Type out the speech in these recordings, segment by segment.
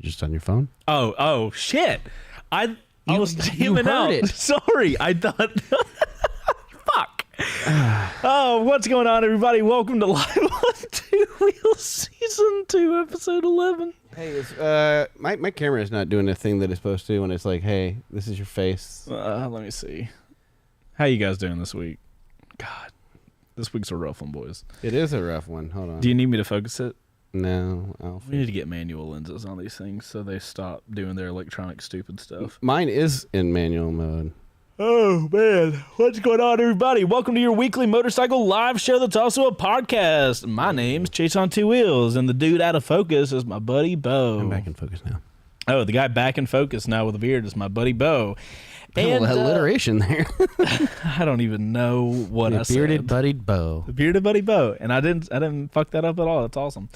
just on your phone? Oh, shit. I was jamming out. It. Sorry, I thought. Fuck. Oh, what's going on, everybody? Welcome to Live on Two Wheels Season 2, Episode 11. Hey, my camera is not doing the thing that it's supposed to when it's like, hey, this is your face. Let me see. How you guys doing this week? God, this week's a rough one, boys. It is a rough one. Hold on. Do you need me to focus it? No. We need to get manual lenses on these things so they stop doing their electronic stupid stuff. Mine is in manual mode. Oh, man. What's going on, everybody? Welcome to your weekly motorcycle live show that's also a podcast. My name's Chase on Two Wheels, and the dude out of focus is my buddy, Bo. I'm back in focus now. Oh, the guy back in focus now with a beard is my buddy, Bo. And alliteration there. I don't even know what I said. Bearded buddied Bo. The bearded buddy Bo. And I didn't fuck that up at all. That's awesome.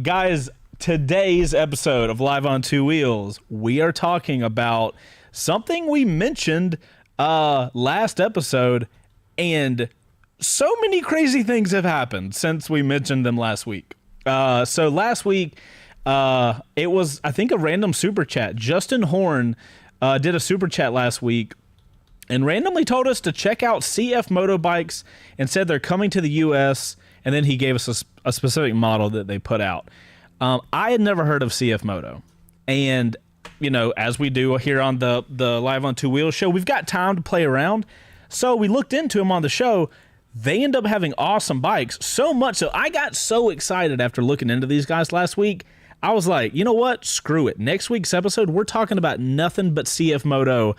Guys, today's episode of Live on Two Wheels, we are talking about something we mentioned last episode, and so many crazy things have happened since we mentioned them last week. So last week, it was, I think, a random super chat. Justin Horn did a super chat last week and randomly told us to check out CF Moto bikes and said they're coming to the U.S., and then he gave us a specific model that they put out. I had never heard of CF Moto, and you know, as we do here on the Live on Two Wheels show, we've got time to play around, so we looked into them on the show. They end up having awesome bikes, so much so I got so excited after looking into these guys last week. I was like, you know what? Screw it. Next week's episode, we're talking about nothing but CF Moto.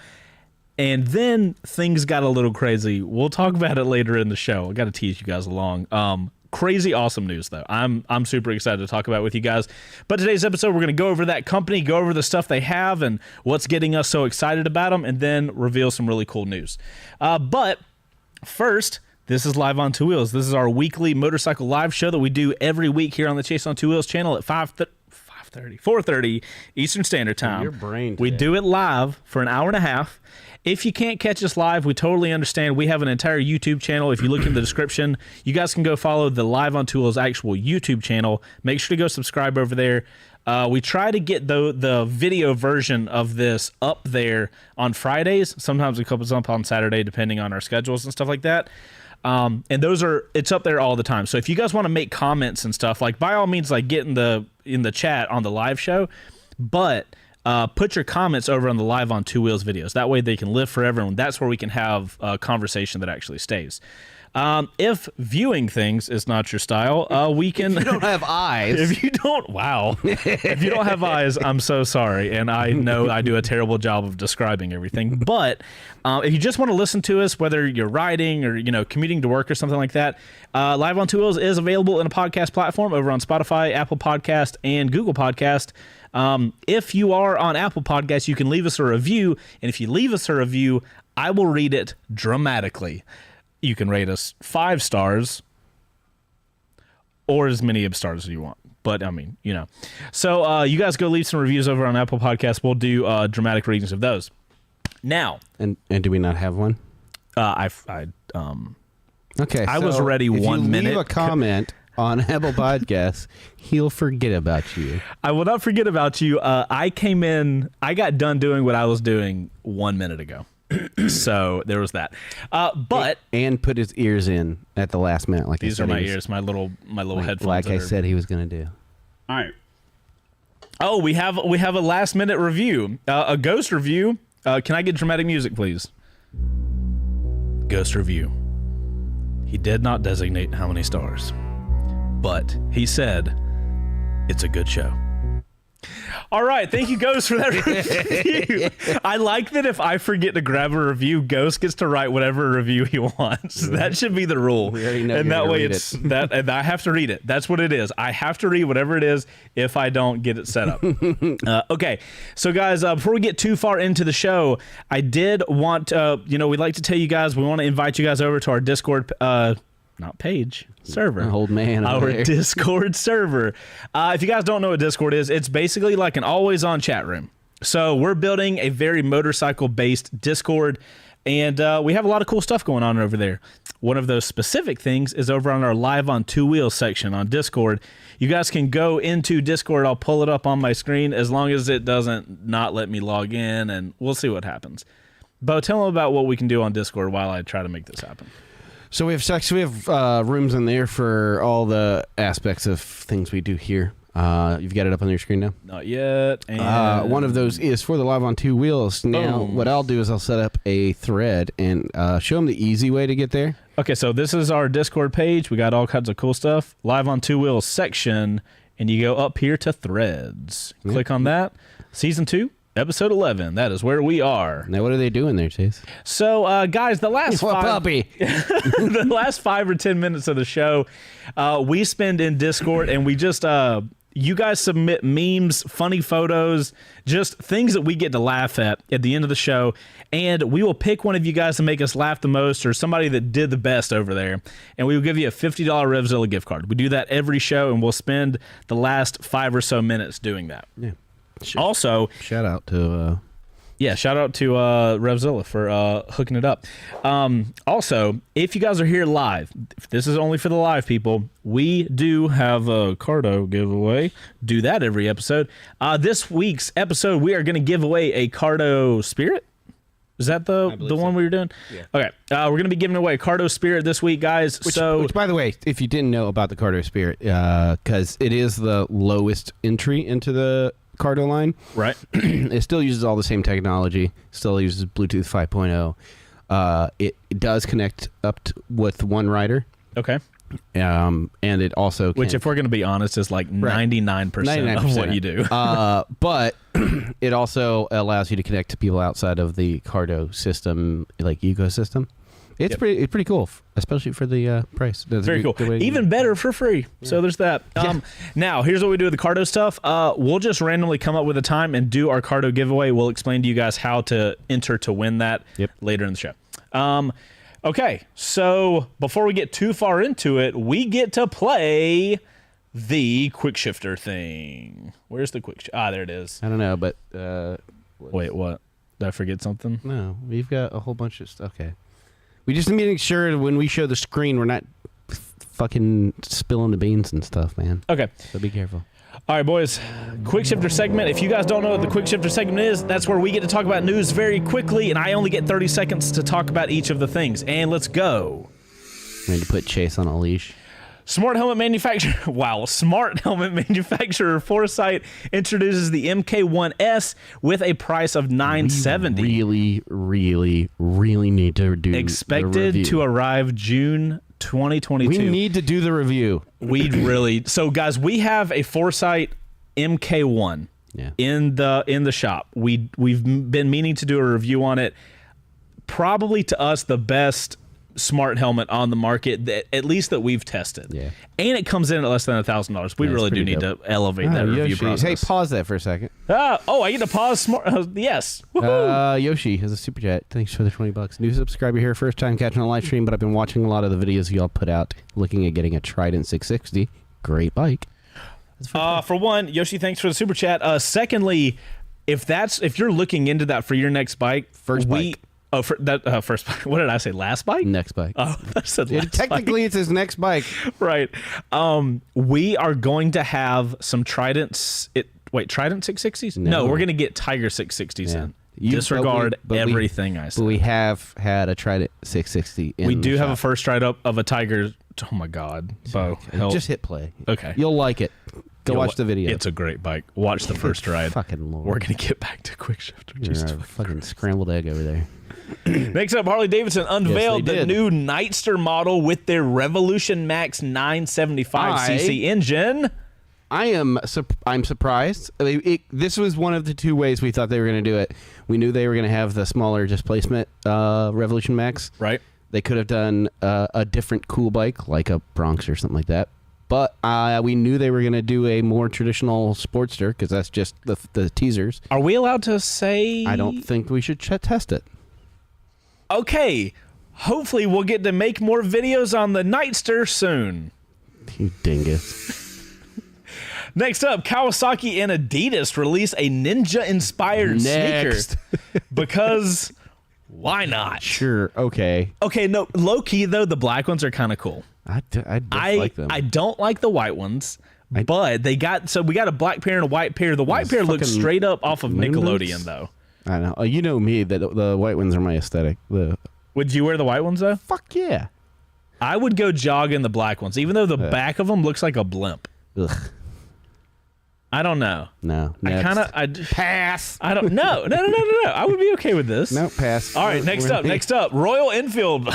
And then things got a little crazy. We'll talk about it later in the show. I got to tease you guys along. Crazy awesome news, though. I'm super excited to talk about it with you guys. But today's episode, we're going to go over that company, go over the stuff they have and what's getting us so excited about them, and then reveal some really cool news. But first, this is Live on Two Wheels. This is our weekly motorcycle live show that we do every week here on the Chase on Two Wheels channel at 4:30 Eastern Standard Time. Your brain today. We do it live for an hour and a half. If you can't catch us live, we totally understand. We have an entire YouTube channel. If you look in the description, you guys can go follow the Live on Two Wheels actual YouTube channel. Make sure to go subscribe over there. We try to get the video version of this up there on Fridays. Sometimes we couple up on Saturday, depending on our schedules and stuff like that. And it's up there all the time. So if you guys want to make comments and stuff, like, by all means, like, get in the chat on the live show, but put your comments over on the Live on Two Wheels videos. That way they can live forever, and that's where we can have a conversation that actually stays. If viewing things is not your style, we can... If you don't have eyes. If you don't... Wow. If you don't have eyes, I'm so sorry. And I know I do a terrible job of describing everything. But if you just want to listen to us, whether you're riding or, you know, commuting to work or something like that, Live on Two Wheels is available in a podcast platform over on Spotify, Apple Podcast, and Google Podcast. If you are on Apple Podcasts, you can leave us a review. And if you leave us a review, I will read it dramatically. You can rate us 5 stars or as many stars as you want. But, I mean, you know. So, you guys go leave some reviews over on Apple Podcasts. We'll do dramatic readings of those. Now. And do we not have one? Okay. I was ready 1 minute. If you leave a comment on Apple Podcasts, he'll forget about you. I will not forget about you. I got done doing what I was doing 1 minute ago. So there was that. But and put his ears in at the last minute, like these are my ears, my little headphones. Like I said, he was going to do. All right. Oh, we have a last minute review, a ghost review. Can I get dramatic music, please? Ghost review. He did not designate how many stars, but he said it's a good show. All right, thank you, Ghost, for that review. I like that if I forget to grab a review, Ghost gets to write whatever review he wants. That should be the rule. We already know and that way it's that, and I have to read it. That's what it is. I have to read whatever it is if I don't get it set up. Okay, so guys, before we get too far into the show, I did want, we'd like to tell you guys, we want to invite you guys over to our Discord not page, server. Old man. Our Discord server. If you guys don't know what Discord is, it's basically like an always-on chat room. So we're building a very motorcycle-based Discord. And we have a lot of cool stuff going on over there. One of those specific things is over on our Live on Two Wheels section on Discord. You guys can go into Discord. I'll pull it up on my screen as long as it doesn't not let me log in, and we'll see what happens. Bo, tell them about what we can do on Discord while I try to make this happen. So we have rooms in there for all the aspects of things we do here. You've got it up on your screen now? Not yet. And one of those is for the Live on Two Wheels. Now, what I'll do is I'll set up a thread and show them the easy way to get there. Okay, so this is our Discord page. We got all kinds of cool stuff. Live on Two Wheels section, and you go up here to threads. Click on that. Season 2, Episode 11. That is where we are. Now, what are they doing there, Chase? So, guys, the last the last 5 or 10 minutes of the show, we spend in Discord, and we just you guys submit memes, funny photos, just things that we get to laugh at the end of the show, and we will pick one of you guys to make us laugh the most, or somebody that did the best over there, and we will give you a $50 Revzilla gift card. We do that every show, and we'll spend the last 5 or so minutes doing that. Yeah. Also, shout out to Revzilla for hooking it up. Also, if you guys are here live, if this is only for the live people, we do have a Cardo giveaway. Do that every episode. This week's episode, we are going to give away a Cardo Spirit. Is that the one we were doing? Yeah. Okay. We're going to be giving away a Cardo Spirit this week, guys. Which, by the way, if you didn't know about the Cardo Spirit, because it is the lowest entry into the Cardo line. Right. It still uses all the same technology, still uses Bluetooth 5.0. It does connect up with one rider. Okay. And it also Which, if we're going to be honest, is like 99% of what you do. But it also allows you to connect to people outside of the Cardo system, like ecosystem. It's pretty cool, especially for the price. That's very cool. Even better for free. Yeah. So there's that. Now, here's what we do with the Cardo stuff. We'll just randomly come up with a time and do our Cardo giveaway. We'll explain to you guys how to enter to win that later in the show. Okay, so before we get too far into it, we get to play the quick shifter thing. Where's the quick there it is. I don't know, but... Wait, what? Did I forget something? No, we've got a whole bunch of stuff. Okay. We just need to make sure when we show the screen, we're not fucking spilling the beans and stuff, man. Okay. So be careful. All right, boys. Quick shifter segment. If you guys don't know what the quick shifter segment is, that's where we get to talk about news very quickly, and I only get 30 seconds to talk about each of the things. And let's go. We need to put Chase on a leash. Smart helmet manufacturer Foresight introduces the MK1S with a price of $970. Really need to do expected to arrive June 2022. We need to do the review. So guys, we have a Foresight MK1 in the shop. We've been meaning to do a review on it. Probably to us the best smart helmet on the market, at least that we've tested. Yeah. And it comes in at less than $1,000. We really do need to elevate that review process. Hey, pause that for a second. I get to pause smart. Yes. Yoshi has a super chat. Thanks for the $20. New subscriber here, first time catching a live stream, but I've been watching a lot of the videos y'all put out, looking at getting a Trident 660. Great bike. For one, Yoshi, thanks for the super chat. Secondly, if you're looking into that for your next bike, first bike. Oh, for that first bike. What did I say? Last bike? Next bike. Oh, I said last technically, it's his next bike. Right. We are going to have some Tridents. Trident 660s? No, we're going to get Tiger 660s in. Disregard everything I said. But we have had a Trident 660 in We do the have shop. a first ride up of a Tiger. Oh, my God. Bo, help. Just hit play. Okay. You'll like it. Go watch the video. It's a great bike. Watch the first ride. Fucking Lord. We're going to get back to quick shifter. You're a fucking scrambled egg over there. Next up, Harley-Davidson unveiled the new Nightster model with their Revolution Max 975cc engine. I'm surprised. I mean, this was one of the two ways we thought they were going to do it. We knew they were going to have the smaller displacement Revolution Max. Right. They could have done a different cool bike, like a Bronx or something like that. But we knew they were going to do a more traditional Sportster, because that's just the teasers. Are we allowed to say? I don't think we should test it. Okay. Hopefully we'll get to make more videos on the Nightster soon. You dingus. Next up, Kawasaki and Adidas release a ninja-inspired sneaker. Because Why not? Sure. Okay. Okay, no, low key though, the black ones are kind of cool. I like them. I don't like the white ones, but we got a black pair and a white pair. The white pair looks straight up off of Nickelodeon though. I know. Oh, you know me, that the white ones are my aesthetic. Would you wear the white ones though? Fuck yeah. I would go jog in the black ones, even though the back of them looks like a blimp. Ugh. I don't know. No. I Pass. I don't know. No. I would be okay with this. No, pass. All right, next up. Royal Enfield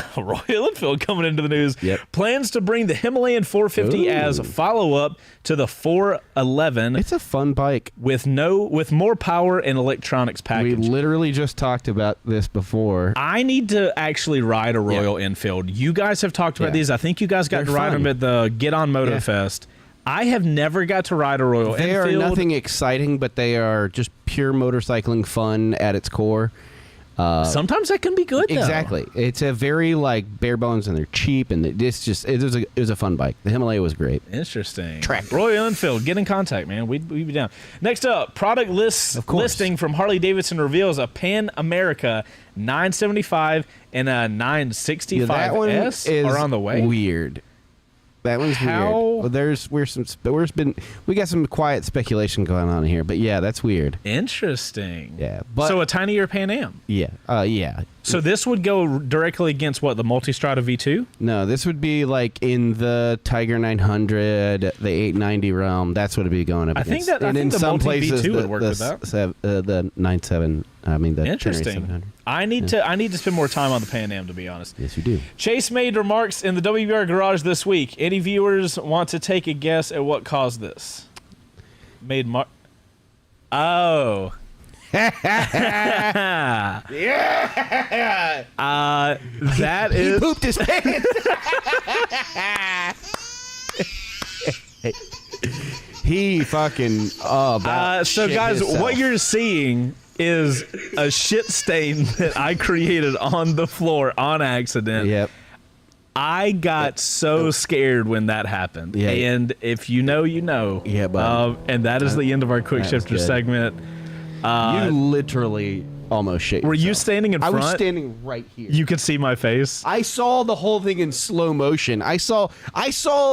coming into the news. Yep. Plans to bring the Himalayan 450 as a follow-up to the 411. It's a fun bike with more power and electronics package. We literally just talked about this before. I need to actually ride a Royal Enfield. You guys have talked about these. I think you guys got to ride them at the Get On Moto Fest. I have never got to ride a Royal Enfield. They are nothing exciting, but they are just pure motorcycling fun at its core. Sometimes that can be good, though. Exactly. It's a very bare bones, and they're cheap, and it was a fun bike. The Himalaya was great. Interesting. Royal Enfield, get in contact, man. We'd be down. Next up, product listing from Harley Davidson reveals a Pan America 975 and a 965S are on the way. Weird. That one's weird. Well, we got some quiet speculation going on here, but yeah, that's weird. Interesting. Yeah, but so a tinier Pan Am. Yeah. Yeah. So this would go directly against what, the Multistrada V2? No, this would be like in the Tiger 900, the 890 realm. That's what it'd be going up against. I think the Multi V2 would work with that. The 97. I mean the Interesting. 700. I need to spend more time on the Pan Am, to be honest. Yes, you do. Chase made remarks in the WBR garage this week. Any viewers want to take a guess at what caused this? Oh. Yeah. That he is. pooped his pants. He fucking. So guys, what you're seeing is a shit stain that I created on the floor on accident. Yep. I got so scared when that happened. Yeah. And if you know, you know. Yeah, bud. And that is the end of our Quick Shifter segment. You literally almost shit yourself. Were you standing in front? I was standing right here. You could see my face. I saw the whole thing in slow motion. I saw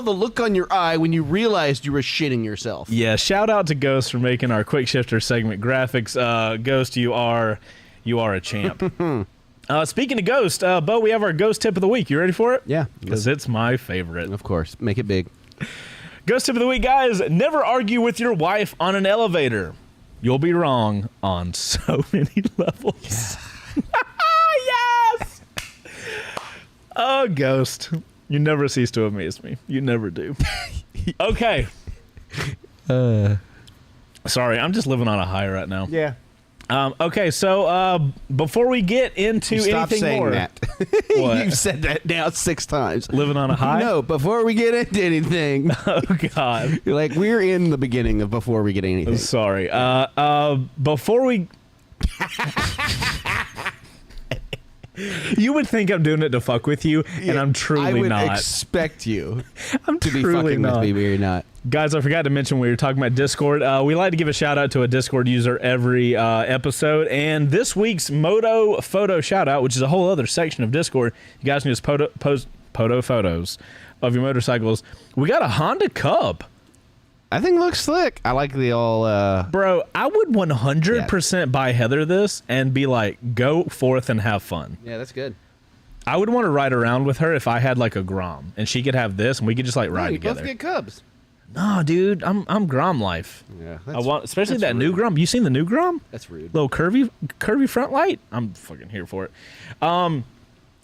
the look on your eye when you realized you were shitting yourself. Yeah, shout out to Ghost for making our Quick Shifter segment graphics. Ghost, you are a champ. Speaking of Ghost, Bo, we have our Ghost tip of the week. You ready for it? Yeah. Because it's my favorite. Of course. Make it big. Ghost tip of the week, guys. Never argue with your wife on an elevator. You'll be wrong on so many levels. Yeah. Yes! Oh, Ghost. You never cease to amaze me. You never do. Okay. Sorry, I'm just living on a high right now. Yeah. Okay, so before we get into Stop anything saying more, that. What? You've said that now 6 times. Living on a high? No, before we get into anything. Oh God! You're like, we're in the beginning of before we get anything. Sorry. Before we. You would think I'm doing it to fuck with you, and I'm truly not. I would expect you I'm to be truly fucking not. with me, but you're not. Guys, I forgot to mention we were talking about Discord. We like to give a shout out to a Discord user every episode, and this week's Moto Photo shout out, which is a whole other section of Discord. You guys can just post photos of your motorcycles. We got a Honda Cub. I think it looks slick. I like the all. Bro, I would 100% buy Heather this and be like, go forth and have fun. Yeah, that's good. I would want to ride around with her if I had like a Grom, and she could have this, and we could just like ride together. Both get Cubs. No, dude, I'm Grom life. Yeah, I want, especially that new Grom. You seen the new Grom? That's rude. Little curvy front light. I'm fucking here for it.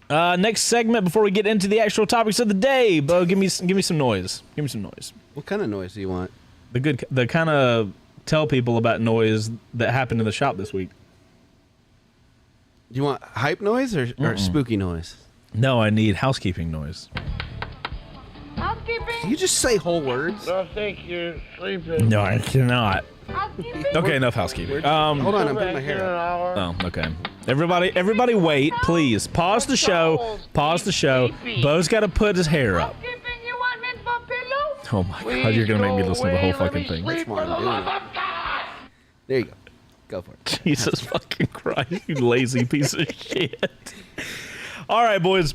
Next segment before we get into the actual topics of the day, Bo, give me some noise. Give me some noise. What kind of noise do you want? The kind of tell people about noise that happened in the shop this week. Do you want hype noise or spooky noise? No, I need housekeeping noise. Housekeeping. Do you just say whole words? I think you're sleeping. No, I cannot. Housekeeping. Okay, enough housekeeping. Hold on, I'm putting my hair up. Oh, okay. Everybody wait, please. Pause the show. Pause the show. Bo's got to put his hair up. Housekeeping, you want mint for pillow? Oh my God, you're going to make me listen to the whole fucking thing. That's why I'm doing it. There you go. Go for it. Jesus fucking Christ, you lazy piece of shit. All right, boys.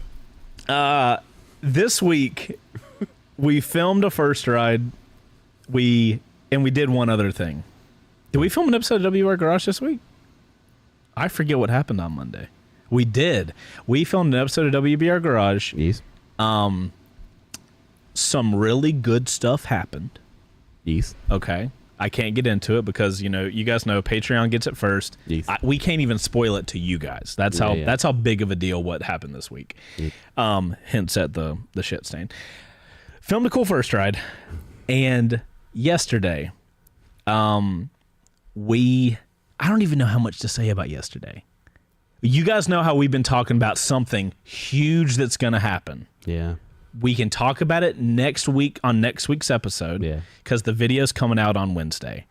This week we filmed a first ride. We did one other thing. Did we film an episode of WR Garage this week? I forget what happened on Monday. We did. We filmed an episode of WBR Garage. Yes. Some really good stuff happened. Yes. Okay. I can't get into it because, you guys know Patreon gets it first. Yes. We can't even spoil it to you guys. That's how big of a deal what happened this week. Yes. Hints at the shit stain. Filmed a cool first ride. And yesterday, I don't even know how much to say about yesterday. You guys know how we've been talking about something huge that's going to happen. Yeah. We can talk about it next week on next week's episode. Yeah. Because the video's coming out on Wednesday.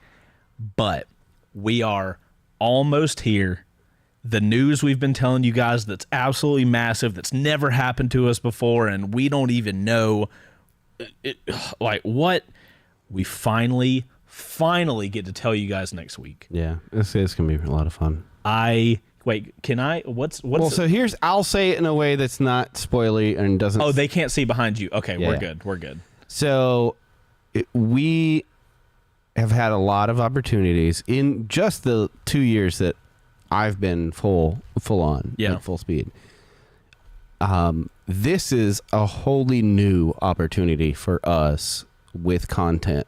But we are almost here. The news we've been telling you guys that's absolutely massive, that's never happened to us before, and we don't even know what. We finally get to tell you guys next week. Yeah. It's going to be a lot of fun. Can I? What's? Well, so I'll say it in a way that's not spoilery and doesn't. Oh, they can't see behind you. Okay, Yeah. We're good. So we have had a lot of opportunities in just the 2 years that I've been full on, full speed. This is a wholly new opportunity for us with content,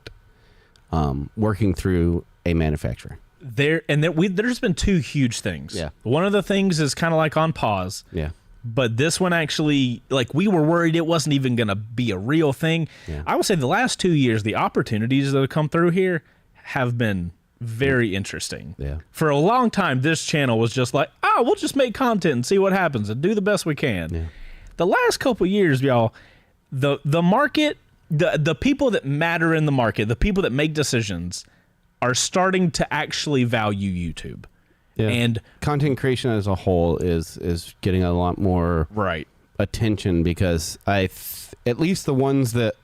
working through a manufacturer. There's been two huge things. Yeah. One of the things is kind of like on pause. Yeah. But this one actually, we were worried it wasn't even going to be a real thing. Yeah. I would say the last 2 years, the opportunities that have come through here have been very interesting. Yeah. For a long time, this channel was just like, we'll just make content and see what happens and do the best we can. Yeah. The last couple years, y'all, the market, the people that matter in the market, the people that make decisions are starting to actually value YouTube. Yeah. And content creation as a whole is getting a lot more attention because at least the ones that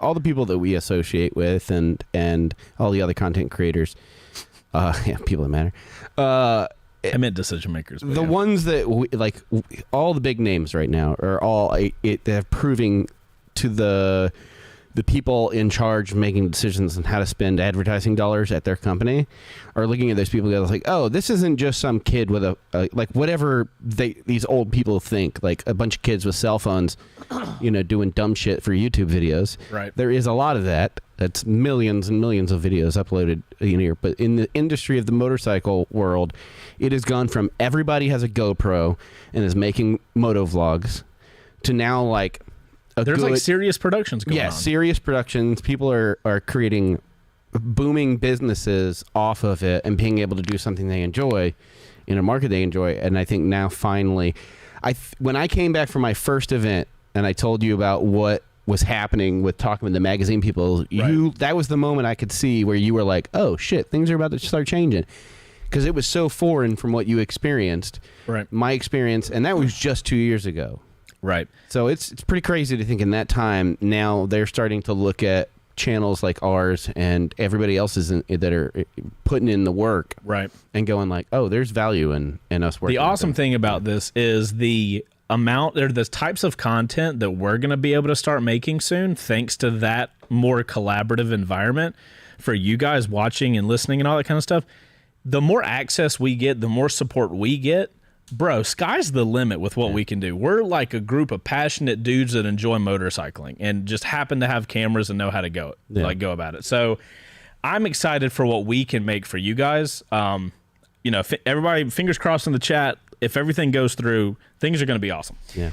all the people that we associate with and all the other content creators, people that matter. I meant decision makers. The ones that all the big names right now are all they're proving to the people in charge of making decisions on how to spend advertising dollars at their company are looking at those people and like, oh, this isn't just some kid with whatever these old people think, like a bunch of kids with cell phones, doing dumb shit for YouTube videos. Right. There is a lot of that. That's millions and millions of videos uploaded in here. But in the industry of the motorcycle world, it has gone from everybody has a GoPro and is making moto vlogs to now there's serious productions going on. Yeah, serious productions. People are creating booming businesses off of it and being able to do something they enjoy in a market they enjoy. And I think now finally, when I came back from my first event and I told you about what was happening with talking with the magazine people, that was the moment I could see where you were like, oh shit, things are about to start changing. Because it was so foreign from what you experienced. Right. My experience, and that was just 2 years ago. Right. So it's pretty crazy to think in that time now they're starting to look at channels like ours and everybody else's that are putting in the work, right, and going like, oh, there's value in us working. The awesome thing about this is the amount or the types of content that we're going to be able to start making soon, thanks to that more collaborative environment for you guys watching and listening and all that kind of stuff. The more access we get, the more support we get. Bro, sky's the limit with what we can do. We're like a group of passionate dudes that enjoy motorcycling and just happen to have cameras and know how to go about it. So I'm excited for what we can make for you guys. Everybody, fingers crossed in the chat. If everything goes through, things are going to be awesome. Yeah.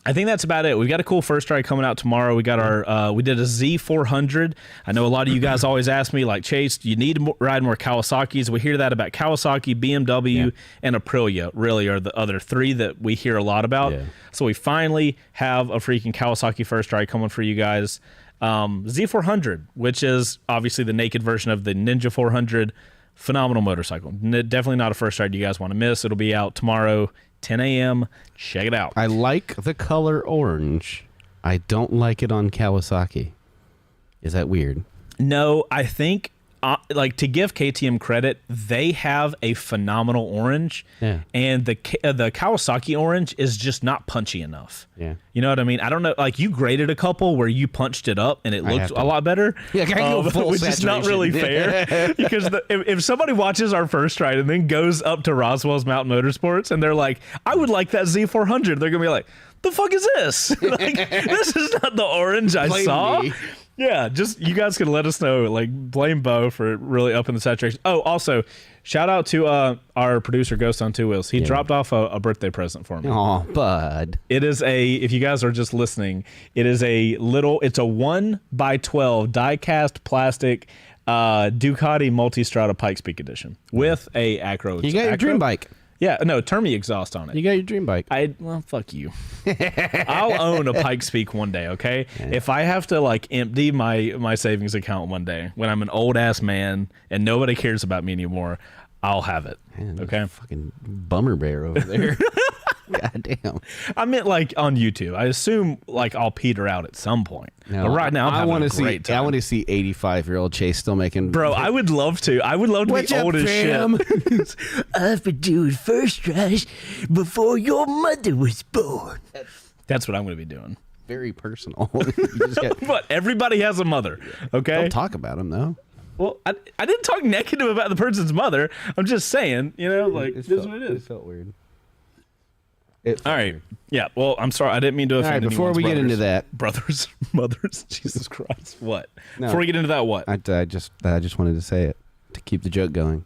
I think that's about it. We've got a cool first ride coming out tomorrow. We got our we did a Z400. I know a lot of you guys always ask me, like, Chase, do you need to ride more Kawasaki's? We hear that about Kawasaki, BMW, and Aprilia, really, are the other three that we hear a lot about. Yeah. So we finally have a freaking Kawasaki first ride coming for you guys. Z400, which is obviously the naked version of the Ninja 400. Phenomenal motorcycle. Definitely not a first ride you guys want to miss. It'll be out tomorrow, 10 a.m. Check it out. I like the color orange. I don't like it on Kawasaki. Is that weird? No, I think like, to give KTM credit, they have a phenomenal orange, and the Kawasaki orange is just not punchy enough. Yeah, you know what I mean. I don't know. Like, you graded a couple where you punched it up and it looked a lot better. Yeah, which is not really fair because if somebody watches our first ride and then goes up to Roswell's Mountain Motorsports and they're like, "I would like that Z400," they're gonna be like, "The fuck is this? Like, this is not the orange I saw." Me. Yeah, just you guys can let us know. Like, blame Bo for really upping the saturation. Oh, also, shout out to our producer Ghost on Two Wheels. He dropped off a birthday present for me. Oh, bud. It is if you guys are just listening, it's a 1x12 die-cast plastic Ducati Multistrada Pikes Peak edition with a acro. You got your dream bike. Yeah, no, Termi exhaust on it. You got your dream bike. Well, fuck you. I'll own a Pikes Peak one day, okay? Yeah. If I have to, like, empty my savings account one day when I'm an old ass man and nobody cares about me anymore, I'll have it. Man, okay? Fucking bummer bear over there. God damn. I meant, like, on YouTube. I assume, like, I'll peter out at some point. No, but right now, I want to see 85-year-old Chase still making. Bro, I would love to. I would love to be old as shit. I've been doing first rush before your mother was born. That's what I'm going to be doing. Very personal. But everybody has a mother. Okay. Don't talk about them though. Well, I didn't talk negative about the person's mother. I'm just saying, like, this is what it is. It felt weird. All right. Yeah. Well, I'm sorry. I didn't mean to offend before we get into that, brothers, mothers, Jesus Christ, what? No, before we get into that, what? I just wanted to say it to keep the joke going.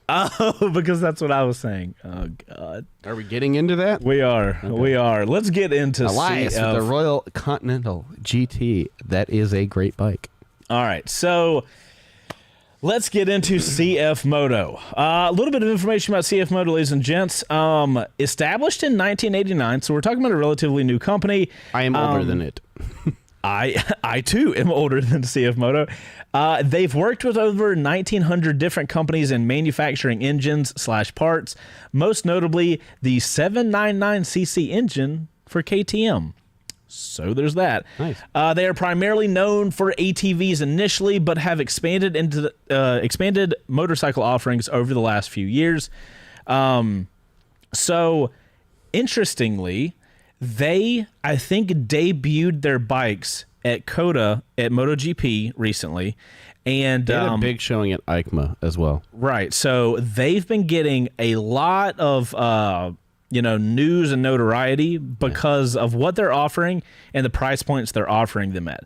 Oh, because that's what I was saying. Oh God. Are we getting into that? We are. Okay. We are. Let's get into Elias with the Royal Continental GT. That is a great bike. All right. So let's get into CF Moto. A little bit of information about CF Moto, ladies and gents. Established in 1989, so we're talking about a relatively new company. I am older than it. I too am older than CF Moto. They've worked with over 1,900 different companies in manufacturing engines/parts, most notably the 799cc engine for KTM. So there's that. Nice. They are primarily known for ATVs initially, but have expanded into expanded motorcycle offerings over the last few years. So interestingly, they, I think, debuted their bikes at COTA at MotoGP recently, and they had a big showing at EICMA as well. Right. So they've been getting a lot of news and notoriety because of what they're offering and the price points they're offering them at.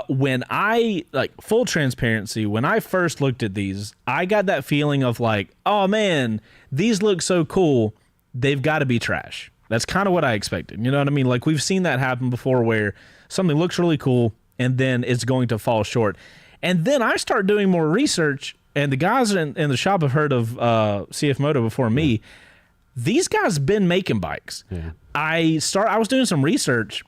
When I, full transparency, when I first looked at these, I got that feeling of like, oh man, these look so cool, they've got to be trash. That's kind of what I expected. You know what I mean? Like, we've seen that happen before where something looks really cool and then it's going to fall short. And then I start doing more research, and the guys in the shop have heard of CF Moto before me. These guys been making bikes. Yeah. I was doing some research,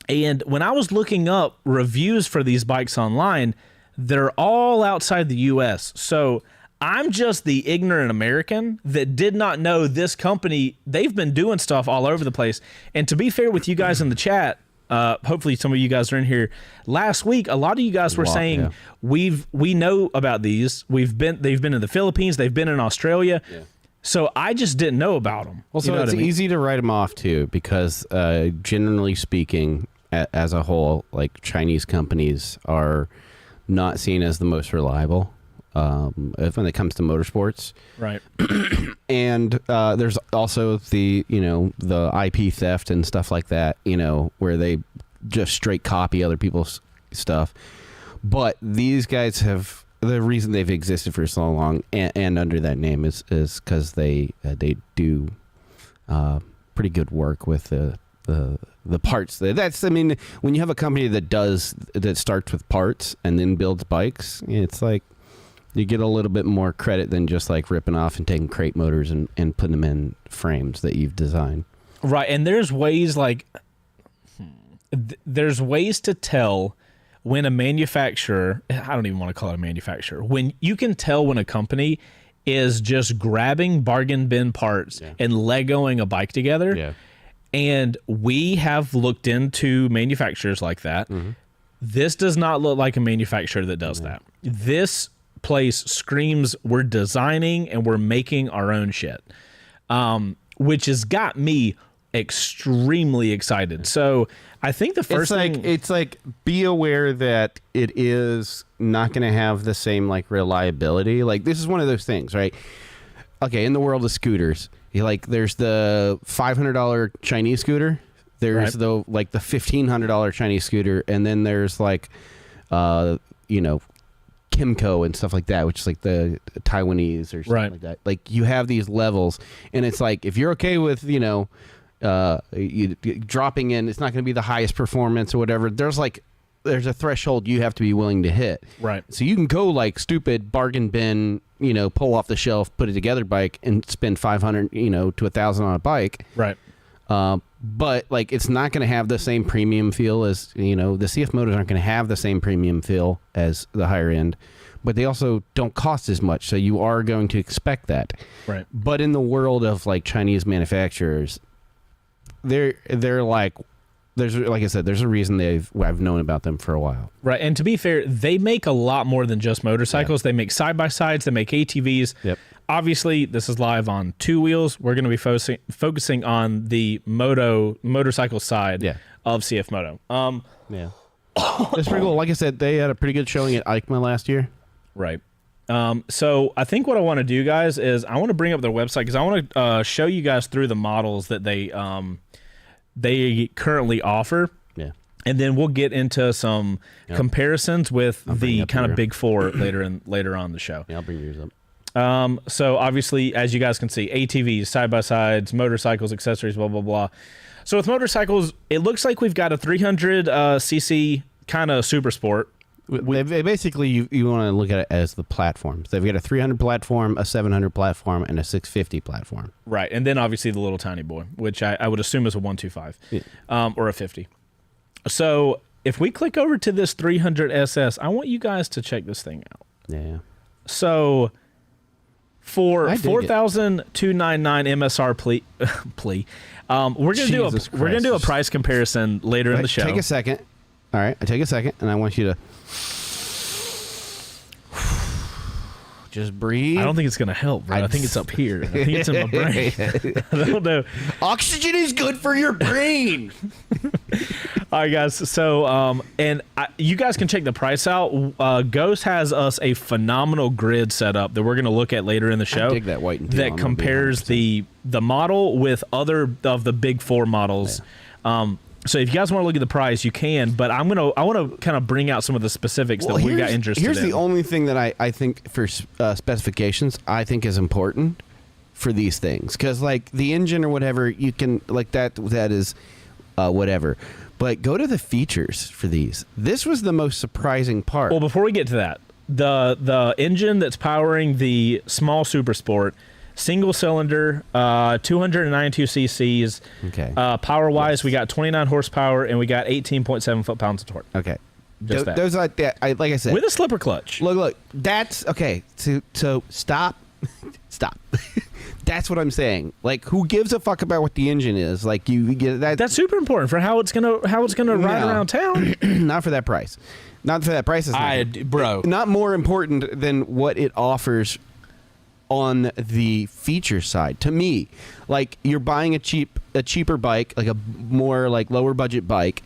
and when I was looking up reviews for these bikes online, they're all outside the US. So I'm just the ignorant American that did not know this company. They've been doing stuff all over the place. And to be fair with you guys in the chat, hopefully some of you guys are in here. Last week, a lot of you guys were saying we know about these. They've been in the Philippines. They've been in Australia. Yeah. So I just didn't know about them. Well, so it's easy to write them off too, because generally speaking, as a whole, like, Chinese companies are not seen as the most reliable when it comes to motorsports. Right. And there's also the IP theft and stuff like that, where they just straight copy other people's stuff. But these guys have. The reason they've existed for so long and under that name is because they do pretty good work with the parts. When you have a company that starts with parts and then builds bikes, it's like you get a little bit more credit than just like ripping off and taking crate motors and putting them in frames that you've designed. Right, and there's ways to tell when a manufacturer, I don't even want to call it a manufacturer, when you can tell when a company is just grabbing bargain bin parts and Legoing a bike together. Yeah. And we have looked into manufacturers like that. Mm-hmm. This does not look like a manufacturer that does that. This place screams we're designing and we're making our own shit, which has got me extremely excited. So I think the first thing it's like be aware that it is not going to have the same like reliability. Like this is one of those things, right? Okay, in the world of scooters, there's the $500 Chinese scooter, there's the $1,500 Chinese scooter, and then there's Kimco and stuff like that, which is like the Taiwanese or something like that. Like you have these levels, and it's like if you're okay with you dropping in, it's not going to be the highest performance or whatever. There's a threshold you have to be willing to hit. Right. So you can go like stupid bargain bin, pull off the shelf, put it together bike, and spend $500 to $1,000 on a bike. Right. But like it's not going to have the same premium feel as the CF motors aren't going to have the same premium feel as the higher end, but they also don't cost as much, so you are going to expect that. Right. But in the world of like Chinese manufacturers, they're like I said, there's a reason I've known about them for a while. Right. And to be fair, they make a lot more than just motorcycles. They make side-by-sides, they make ATVs. Yep. Obviously, this is live on Two Wheels. We're going to be focusing on the motorcycle side of CF Moto. Yeah. It's pretty cool. Like I said, they had a pretty good showing at EICMA last year. Right. So I think what I want to do, guys, is I want to bring up their website because I want to show you guys through the models that they currently offer. Yeah. And then we'll get into some comparisons with the kind of big four later on the show. Yeah, I'll bring yours up. So obviously, as you guys can see, ATVs, side-by-sides, motorcycles, accessories, blah, blah, blah. So with motorcycles, it looks like we've got a 300 cc kind of super sport. Basically, you want to look at it as the platforms. They've got a 300 platform, a 700 platform, and a 650 platform. Right, and then obviously the little tiny boy, which I would assume is a 125 or a 50. So if we click over to this 300 SS, I want you guys to check this thing out. Yeah. So for $4,299 MSR plea, we're gonna do a price comparison later in the show. Take a second. All right, I take a second, and I want you to just breathe. I don't think it's gonna help, bro. I think it's up here. I think it's in my brain. I don't know. Oxygen is good for your brain. All right, guys. So, you guys can check the price out. Ghost has us a phenomenal grid set up that we're going to look at later in the show. I dig that white and teal. That compares the model with other of the big four models. Yeah. So if you guys want to look at the price, you can. But I want to kind of bring out some of the specifics that we got interested in. Here's the only thing that I think for specifications I think is important for these things, because like the engine or whatever, you can like that is whatever. But go to the features for these. This was the most surprising part. Well, before we get to that, the engine that's powering the small Super Sport, single cylinder, 292 cc's. Okay. Power wise, we got 29 horsepower and we got 18.7 foot-pounds of torque. Okay. Those like that. Like I said, with a slipper clutch. Look. That's okay. So stop. Stop. That's what I'm saying. Like, who gives a fuck about what the engine is? Like, you get that. That's super important for how it's gonna ride around town. Not for that price. Not for that price. Bro. Not more important than what it offers on the feature side. To me, like, you're buying a cheaper bike, like a more like lower budget bike.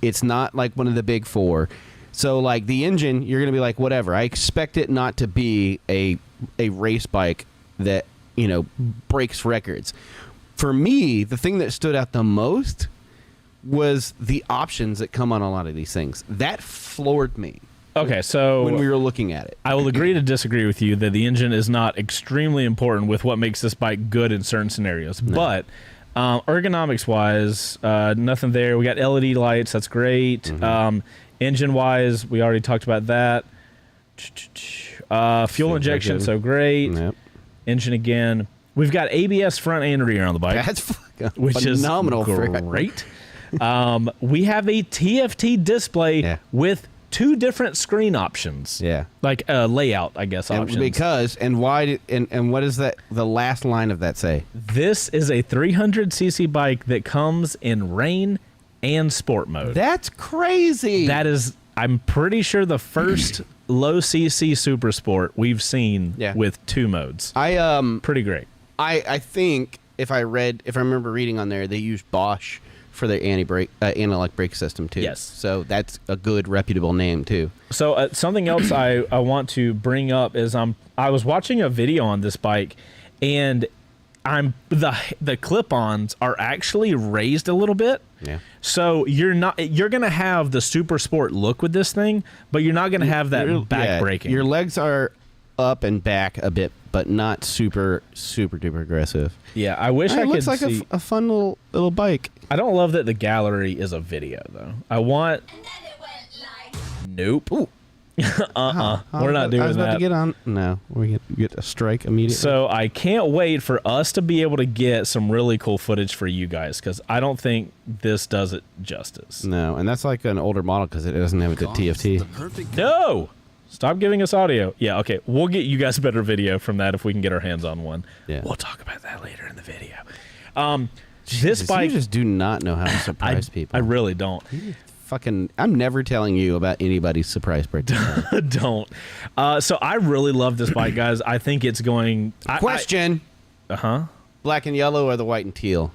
It's not like one of the big four. So like the engine, you're gonna be like, whatever. I expect it not to be a race bike that breaks records. For me, the thing that stood out the most was the options that come on a lot of these things. That floored me. Okay, so when we were looking at it, I will agree to disagree with you that the engine is not extremely important with what makes this bike good in certain scenarios. No. But ergonomics wise, nothing there. We got LED lights. That's great. Mm-hmm. Engine wise, we already talked about that. Fuel injection, so great. Yep. Engine again. We've got ABS front and rear on the bike. That's which phenomenal. Is great. We have a TFT display with two different screen options. Yeah. Like layout, I guess, options. And what does that the last line of that say? This is a 300cc bike that comes in rain and sport mode. That's crazy. That is I'm pretty sure the first low CC Super Sport we've seen with 2 modes. Pretty great. I think if I remember reading on there, they used Bosch for their anti-lock brake system too. Yes. So that's a good reputable name too. So something else I want to bring up is I was watching a video on this bike, and the clip-ons are actually raised a little bit. Yeah. So you're gonna have the Super Sport look with this thing, but you're not gonna have that back braking. Your legs are up and back a bit, but not super duper aggressive. Yeah, I wish I could looks like see. a fun little bike. I don't love that the gallery is a video though. I want. Nope. Ooh. We're not doing that. I was about to get on. No, we get a strike immediately. So I can't wait for us to be able to get some really cool footage for you guys, because I don't think this does it justice. No, and that's like an older model because it doesn't have the TFT. No! Stop giving us audio. Yeah, okay. We'll get you guys better video from that if we can get our hands on one. Yeah. We'll talk about that later in the video. This bike, you just do not know how to surprise people. I really don't. I'm never telling you about anybody's surprise birthday. Don't. So I really love this bike, guys. I think it's going. Question. Black and yellow or the white and teal?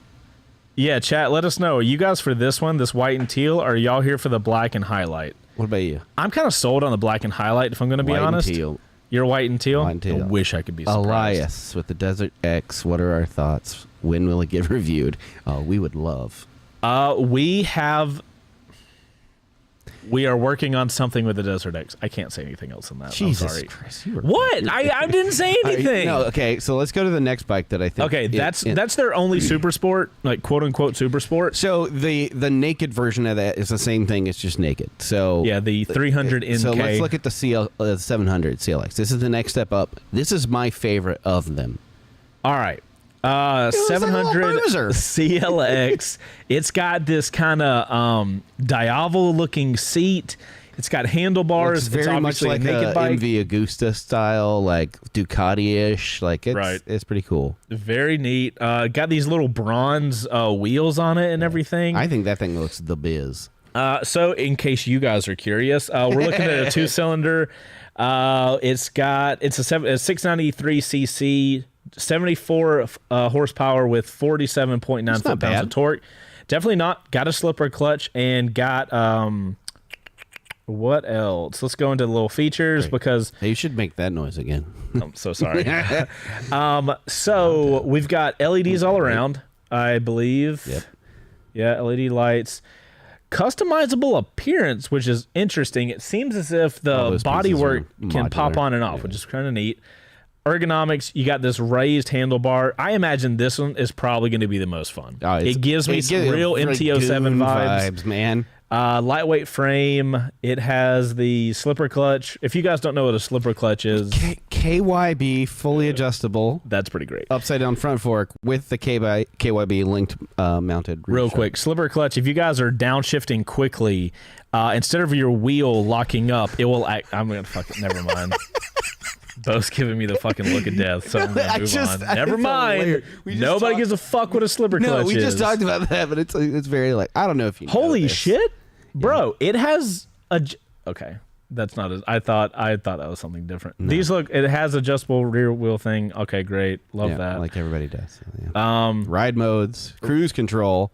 Yeah, chat. Let us know. Are you guys for this one, this white and teal, or are y'all here for the black and highlight? What about you? I'm kind of sold on the black and highlight, if I'm going to be honest. White and teal. You're white and teal? White and teal. I wish I could be surprised. Elias with the Desert X. What are our thoughts? When will it get reviewed? We would love. We are working on something with the Desert X. I can't say anything else than that. Jesus I'm sorry. Christ, what? I didn't say anything. No, okay, so let's go to the next bike that I think. Okay, that's their only super sport, like quote unquote super sport. So the naked version of that is the same thing. It's just naked. So yeah, the 300 NK. So let's look at the 700 CLX. This is the next step up. This is my favorite of them. All right. 700 CLX. It's got this kind of Diavel looking seat. It's got handlebars. It's very much like a MV Agusta style, like Ducati-ish. Like it's pretty cool. Very neat. Got these little bronze wheels on it and everything. I think that thing looks the biz. So in case you guys are curious, we're looking at a 2-cylinder. It's a 693 cc. 74 horsepower with 47.9 foot-pounds of torque. Definitely not. Got a slipper clutch and got what else? Let's go into the little features because you should make that noise again. I'm so sorry. So we've got LEDs all around, I believe. Yep. Yeah, LED lights. Customizable appearance, which is interesting. It seems as if the bodywork can pop on and off, which is kind of neat. Ergonomics, you got this raised handlebar. I imagine this one is probably going to be the most fun. It gives me some real MT-07 vibes, man. Lightweight frame. It has the slipper clutch. If you guys don't know what a slipper clutch is, KYB fully adjustable. That's pretty great. Upside down front fork with the KYB linked mounted. Real quick, slipper clutch. If you guys are downshifting quickly, instead of your wheel locking up, it will act. I'm gonna fucking never mind. Bo's giving me the fucking look of death, so I'm gonna move on. Never mind. Nobody gives a fuck what a slipper clutch is. No, we just talked about that, but it's very like I don't know if you. Holy shit, bro! It has a. Okay, that's not as I thought. I thought that was something different. No. These look. It has adjustable rear wheel thing. Okay, great. Love that. Like everybody does. Yeah. Ride modes, cruise control,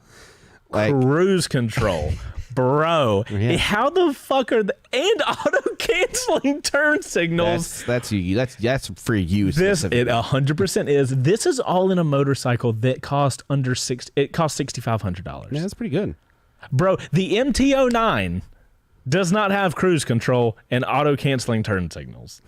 cruise control. Bro, how the fuck are and auto canceling turn signals? That's for you. This it 100% is. This is all in a motorcycle that cost under $6,500. Yeah, that's pretty good, bro. The MT-09 does not have cruise control and auto canceling turn signals.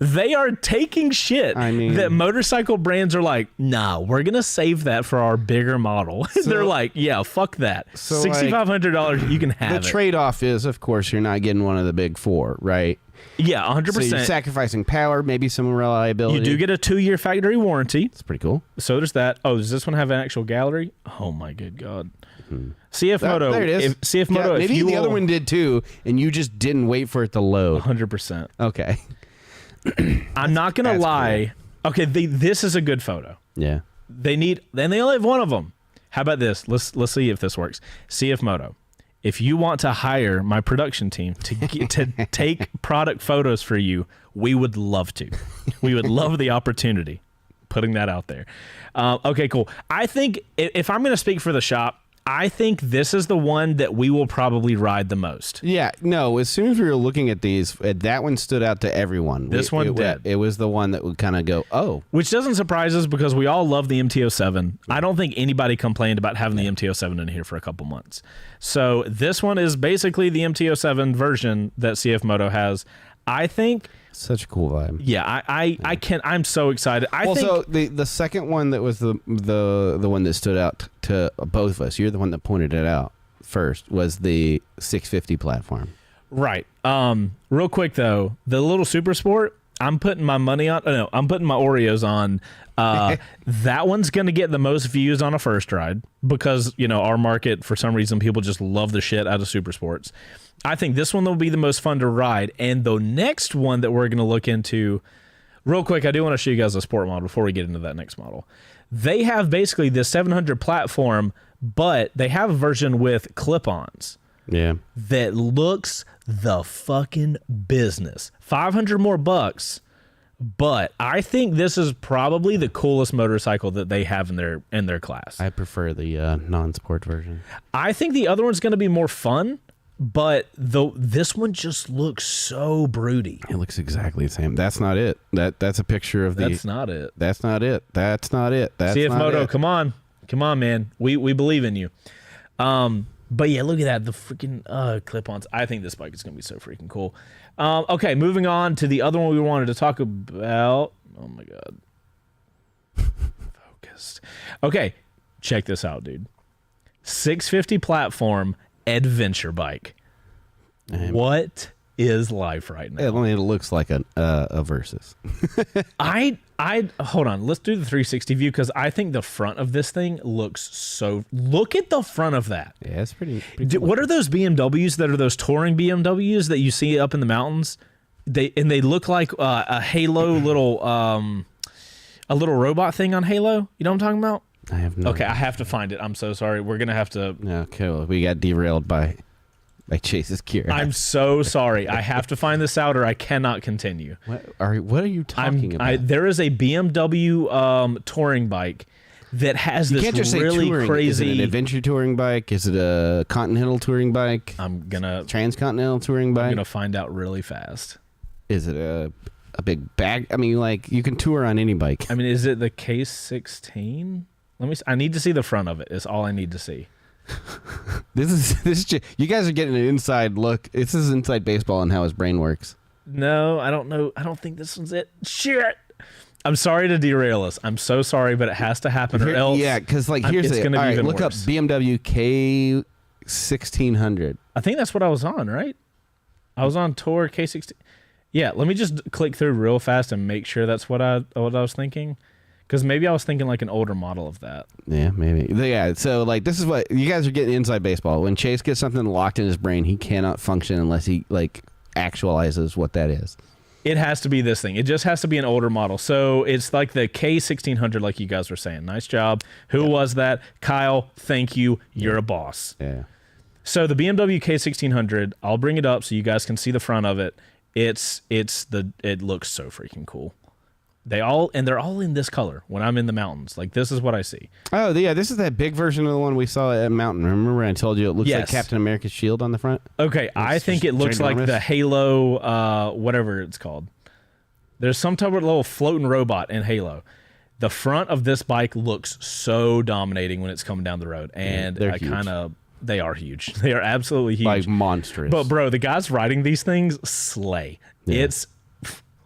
They are taking shit that motorcycle brands are like, nah, we're going to save that for our bigger model. So, they're like, yeah, fuck that. So $6,500, you can have it. The trade-off is, of course, you're not getting one of the big four, right? Yeah, 100%. So you're sacrificing power, maybe some reliability. You do get a 2-year factory warranty. That's pretty cool. So there's that. Oh, does this one have an actual gallery? Oh, my good God. CF Moto. There it is. CF Moto. Maybe the other one did too, and you just didn't wait for it to load. 100%. Okay. I'm not gonna lie. Cool. Okay, this is a good photo. Yeah. They only have one of them. How about this? Let's see if this works. CF Moto. if you want to hire my production team to take product photos for you, we would love to. We would love the opportunity. Putting that out there. Okay, cool. I think if I'm going to speak for the shop, I think this is the one that we will probably ride the most. Yeah, no, as soon as we were looking at these, that one stood out to everyone. This one did. It was the one that would kind of go, oh. Which doesn't surprise us because we all love the MT-07. I don't think anybody complained about having the MT-07 in here for a couple months. So this one is basically the MT-07 version that CF Moto has. I think... Such a cool vibe. Yeah, I'm so excited. So the second one that was the one that stood out to both of us, you're the one that pointed it out first, was the 650 platform. Right. Real quick though, the little Super Sport, I'm putting my money on. Oh, no, I'm putting my Oreos on. That one's going to get the most views on a first ride because, our market, for some reason, people just love the shit out of Super Sports. I think this one will be the most fun to ride. And the next one that we're going to look into, real quick, I do want to show you guys a sport model before we get into that next model. They have basically this 700 platform, but they have a version with clip-ons. Yeah. That looks the fucking business. $500 more bucks, but I think this is probably the coolest motorcycle that they have in their class. I prefer the non-sport version. I think the other one's going to be more fun, but this one just looks so broody. It looks exactly the same. That's not it. That's a picture of the. That's not it. That's not it. That's not it. That's CF not Moto, it. come on, man. We believe in you. But yeah, look at that. The freaking clip-ons. I think this bike is going to be so freaking cool. Okay, moving on to the other one we wanted to talk about. Oh my God. Focused. Okay, check this out, dude. 650 platform adventure bike. What is life right now? It looks like a Versus. I hold on. Let's do the 360 view because I think the front of this thing looks so. Look at the front of that. Yeah, it's pretty cool. What are those BMWs that are those touring BMWs that you see up in the mountains? They look like a Halo little a little robot thing on Halo. You know what I'm talking about? I have no. Okay, I have to find it. I'm so sorry. We're gonna have to. Okay, well, we got derailed by Chase's gear. I'm so sorry. I have to find this out, or I cannot continue. What are you talking about? There is a BMW touring bike that has this can't just say really touring. crazy. Is it an adventure touring bike? Is it a continental touring bike? Transcontinental touring bike? I'm gonna find out really fast. Is it a big bag? I mean, like you can tour on any bike. I mean, is it the K16? I need to see the front of it. Is all I need to see. This is just, you guys are getting an inside look. This is inside baseball and how his brain works. No, I don't know. I don't think this one's it. Shit. I'm sorry to derail us. I'm so sorry, but it has to happen or else. Yeah, because here's it's going to be even look worse. up BMW K1600. I think that's what I was on, right? I was on tour K16. Yeah, let me just click through real fast and make sure that's what I was thinking. Because maybe I was thinking like an older model of that. Yeah, maybe. Yeah, so like this is what you guys are getting inside baseball. When Chase gets something locked in his brain, he cannot function unless he like actualizes what that is. It has to be this thing. It just has to be an older model. So it's like the K1600, like you guys were saying. Nice job. Who was that? Kyle, thank you. You're a boss. Yeah. So the BMW K1600, I'll bring it up so you guys can see the front of it. It looks so freaking cool. They're all in this color when I'm in the mountains. Like this is what I see. Oh yeah, this is that big version of the one we saw at Mountain. Remember when I told you it looks like Captain America's shield on the front? Okay, I think it looks like the Halo, whatever it's called. There's some type of little floating robot in Halo. The front of this bike looks so dominating when it's coming down the road, and they are huge. They are absolutely huge, like monstrous. But bro, the guys riding these things slay. Yeah.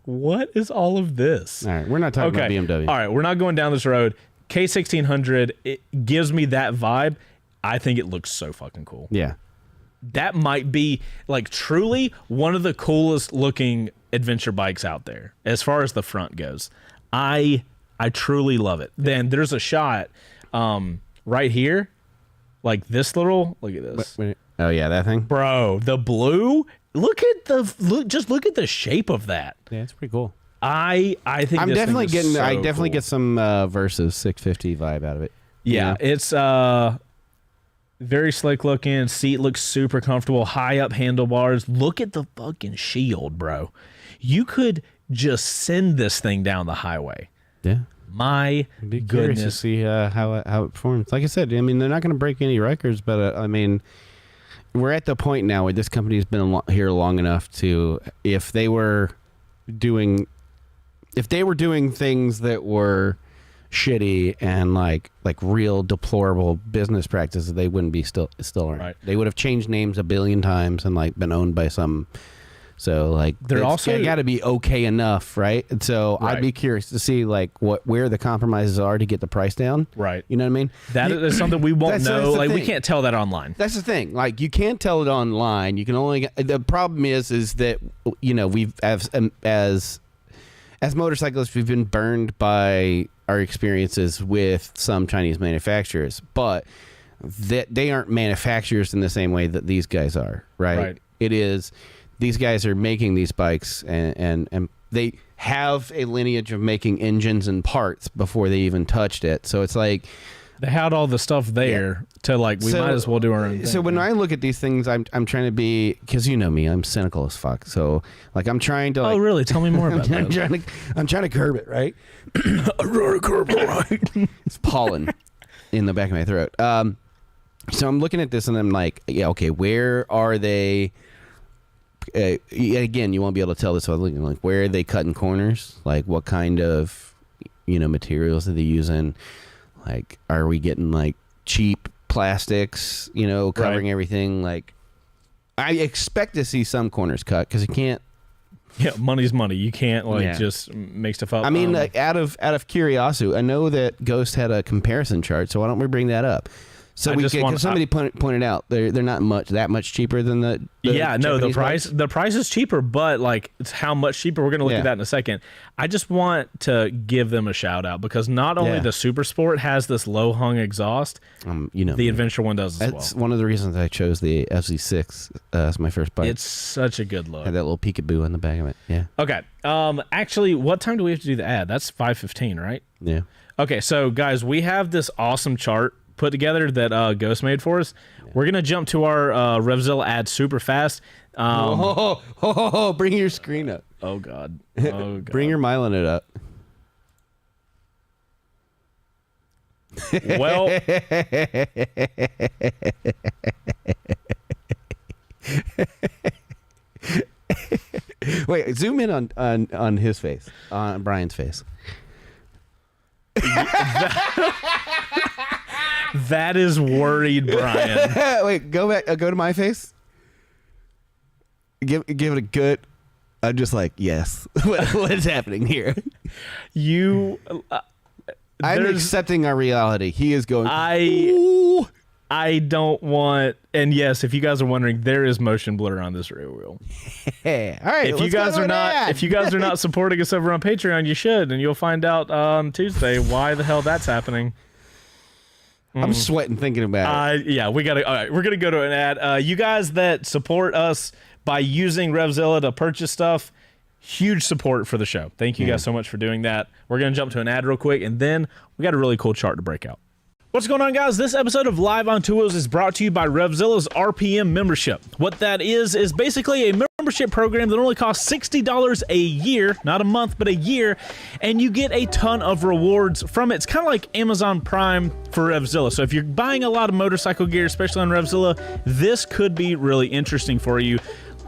What is all of this? All right, we're not talking about BMW. All right, we're not going down this road. K1600, it gives me that vibe. I think it looks so fucking cool. Yeah. That might be like truly one of the coolest looking adventure bikes out there as far as the front goes. I truly love it. Then there's a shot right here. Like this little, look at this. Wait. Oh yeah, that thing? Bro, the blue. Look at the shape of that. Yeah, it's pretty cool. I think I'm definitely getting. So I definitely cool. get some Versus 650 vibe out of it. Yeah, you know? it's Very slick looking. Seat looks super comfortable. High up handlebars. Look at the fucking shield, bro. You could just send this thing down the highway. Yeah. My Be curious to goodness. see how it performs. Like I said, I mean, they're not going to break any records, but I mean, we're at the point now where this company's been here long enough to, if they were doing things that were shitty and like real deplorable business practices, they wouldn't be still around. Right. They would have changed names a billion times and like been owned by some. So like They're also got to be okay enough, right? And so Right. I'd be curious to see like where the compromises are to get the price down. Right. You know what I mean? That is something we won't That's know. the Like we thing. can't tell that online. That's the thing. Like you can't tell it online. You can only. The problem is that we've as motorcyclists we've been burned by our experiences with some Chinese manufacturers, but that they aren't manufacturers in the same way that these guys are. Right. It is. These guys are making these bikes and they have a lineage of making engines and parts before they even touched it. So it's like They had all the stuff there to like, we might as well do our own thing. So when I look at these things, I'm trying to be, because you know me, I'm cynical as fuck. So like I'm trying to like, oh, really? Tell me more about I'm that. trying to curb it, right? I'm trying to curb it, right? It's pollen in the back of my throat. So I'm looking at this and I'm like, yeah, okay, where are they? Again, you won't be able to tell this. So I'm looking like, where are they cutting corners? Like, what kind of materials are they using? Like, are we getting like cheap plastics? Covering everything. Like, I expect to see some corners cut because you can't. Yeah, money's money. You can't just make stuff up. I mean, out of curiosity, I know that Ghost had a comparison chart, so why don't we bring that up? So somebody pointed out they're not that much cheaper than the yeah, no, the Japanese bikes. price is cheaper, but like it's how much cheaper. We're gonna look at that in a second. I just want to give them a shout out because not only the Super Sport has this low hung exhaust, the Adventure one does as well. That's one of the reasons I chose the FZ6 as my first bike. It's such a good look. Had that little peekaboo on the back of it. Yeah. Okay. Actually, what time do we have to do the ad? That's 5:15, right? Yeah. Okay, so guys, we have this awesome chart put together that Ghost made for us. We're gonna jump to our Revzilla ad super fast. Bring your screen up. Oh god. Oh god. Bring your Mylinit up. Well, wait, zoom in on his face, on Brian's face. that is worried, Brian. Wait, go back. Go to my face. Give it a good. I'm just like, yes. What is happening here? You. I'm accepting our reality. He is going. I don't want. And yes, if you guys are wondering, there is motion blur on this rear wheel. Hey, all right. If you guys are not supporting us over on Patreon, you should, and you'll find out on Tuesday why the hell that's happening. I'm sweating thinking about it. Yeah, we gotta. All right, we're gonna go to an ad. You guys that support us by using Revzilla to purchase stuff, huge support for the show. Thank you guys so much for doing that. We're gonna jump to an ad real quick, and then we got a really cool chart to break out. What's going on, guys? This episode of Live on Two Wheels is brought to you by Revzilla's RPM membership. What that is basically a membership program that only costs $60 a year, not a month, but a year, and you get a ton of rewards from it. It's kind of like Amazon Prime for Revzilla. So if you're buying a lot of motorcycle gear, especially on Revzilla, this could be really interesting for you.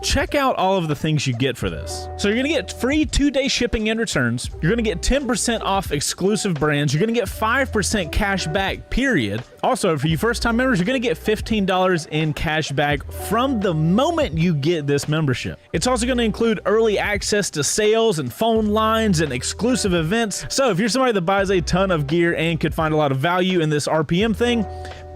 Check out all of the things you get for this. So you're going to get free 2-day shipping and returns. You're going to get 10% off exclusive brands. You're going to get 5% cash back, period. Also, for you first-time members, you're going to get $15 in cash back from the moment you get this membership. It's also going to include early access to sales and phone lines and exclusive events. So if you're somebody that buys a ton of gear and could find a lot of value in this RPM thing,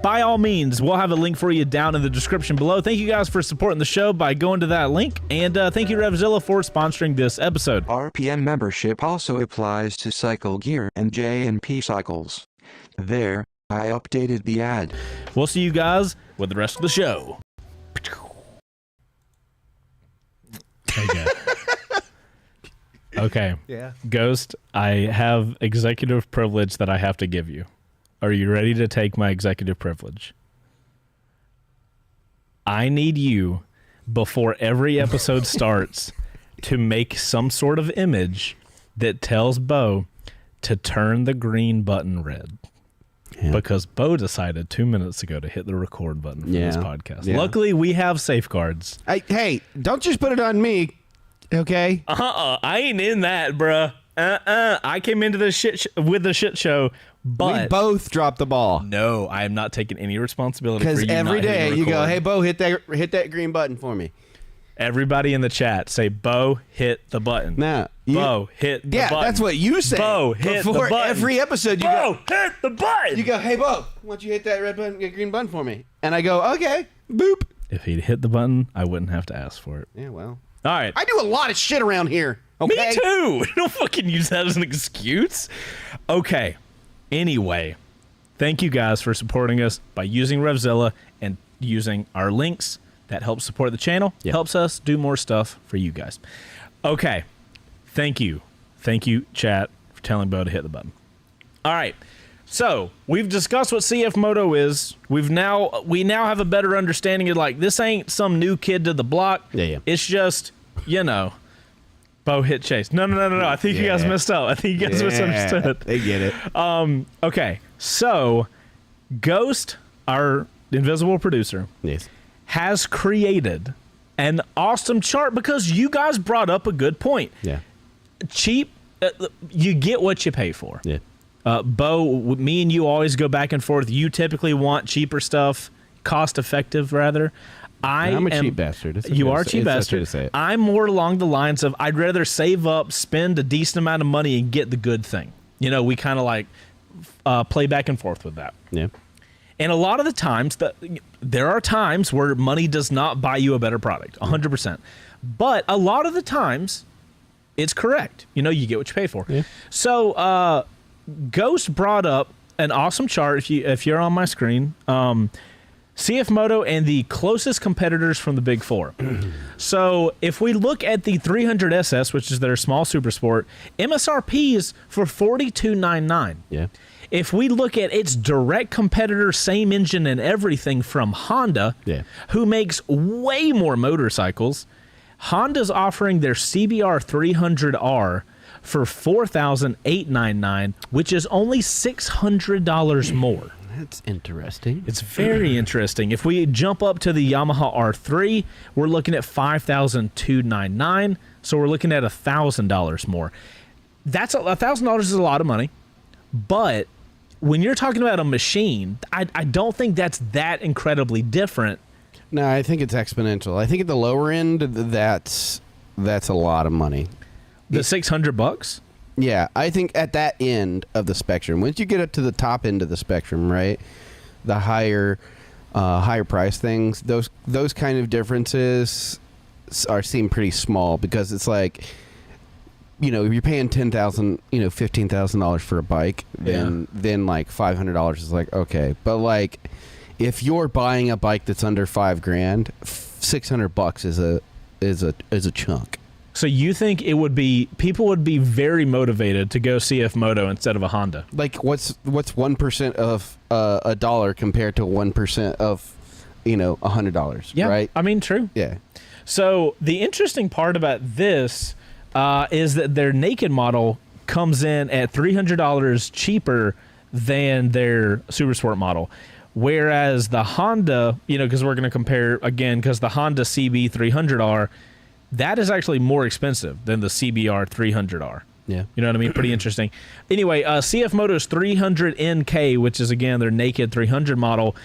by all means, we'll have a link for you down in the description below. Thank you guys for supporting the show by going to that link. And thank you, Revzilla, for sponsoring this episode. RPM membership also applies to Cycle Gear and J&P Cycles. There, I updated the ad. We'll see you guys with the rest of the show. Okay. Yeah. Ghost, I have executive privilege that I have to give you. Are you ready to take my executive privilege? I need you, before every episode starts, to make some sort of image that tells Bo to turn the green button red. Yeah. Because Bo decided 2 minutes ago to hit the record button for this podcast. Yeah. Luckily, we have safeguards. Hey, don't just put it on me, okay? I ain't in that, bruh. I came into this with the shit show, but We both dropped the ball. no, I am not taking any responsibility for Because you every not hitting day you go, record. hey, Bo, hit that green button for me. Everybody in the chat say, Bo, hit the button. Now, Bo, hit the yeah, button. that's what you say. Bo, hit the Before button. every episode, you Bo, go, hit the button. you go, hey, Bo, why don't you hit that red button, green button for me? And I go, okay, boop. If he'd hit the button, I wouldn't have to ask for it. Yeah, well, All right. I do a lot of shit around here. Okay? Me too. Don't fucking use that as an excuse. Okay. Anyway, thank you guys for supporting us by using Revzilla and using our links. That helps support the channel. Yep. Helps us do more stuff for you guys. Okay. Thank you. Thank you, chat, for telling Bo to hit the button. All right. So we've discussed what CF Moto is. We now have a better understanding of, like, this ain't some new kid to the block. Yeah. It's just, Bo hit chase. No. I think you guys messed up. I think you guys misunderstood. They get it. Okay. So Ghost, our invisible producer, Yes. has created an awesome chart because you guys brought up a good point. Yeah. Cheap, you get what you pay for. Yeah. Bo, me and you always go back and forth. You typically want cheaper stuff, cost effective rather. I'm a cheap bastard. It's You okay are a to- cheap it's okay bastard. to say it. I'm more along the lines of I'd rather save up, spend a decent amount of money, and get the good thing. We kind of like play back and forth with that. Yeah. And a lot of the times, there are times where money does not buy you a better product, 100%. But a lot of the times, it's correct. You get what you pay for. Yeah. So, Ghost brought up an awesome chart. If you're on my screen, CF Moto and the closest competitors from the Big Four. So, if we look at the 300SS, which is their small super sport, MSRP is for $42.99. Yeah. If we look at its direct competitor, same engine and everything from Honda, Yeah. who makes way more motorcycles, Honda's offering their CBR 300R for $4,899, which is only $600 more. That's interesting. It's very interesting. If we jump up to the Yamaha R3, we're looking at $5,299, so we're looking at $1,000 more. That's $1,000 is a lot of money, but when you're talking about a machine, I don't think that's that incredibly different. No, I think it's exponential. I think at the lower end, that's a lot of money. The $600. Yeah, I think at that end of the spectrum, once you get up to the top end of the spectrum, right, the higher price things, those kind of differences seem pretty small because it's like, if you're paying $10,000, $15,000 for a bike, then like $500 is like okay, but like if you're buying a bike that's under $5,000, $600 is a chunk. So you think people would be very motivated to go CF Moto instead of a Honda? Like what's 1% of a dollar compared to 1% of $100? Yeah, right. I mean, true. Yeah. So the interesting part about this is that their naked model comes in at $300 cheaper than their Super Sport model. Whereas the Honda, because we're going to compare again, because the Honda CB 300R, that is actually more expensive than the CBR 300R. Yeah. You know what I mean? Pretty interesting. Anyway, CF Moto's 300NK, which is again their naked 300 model,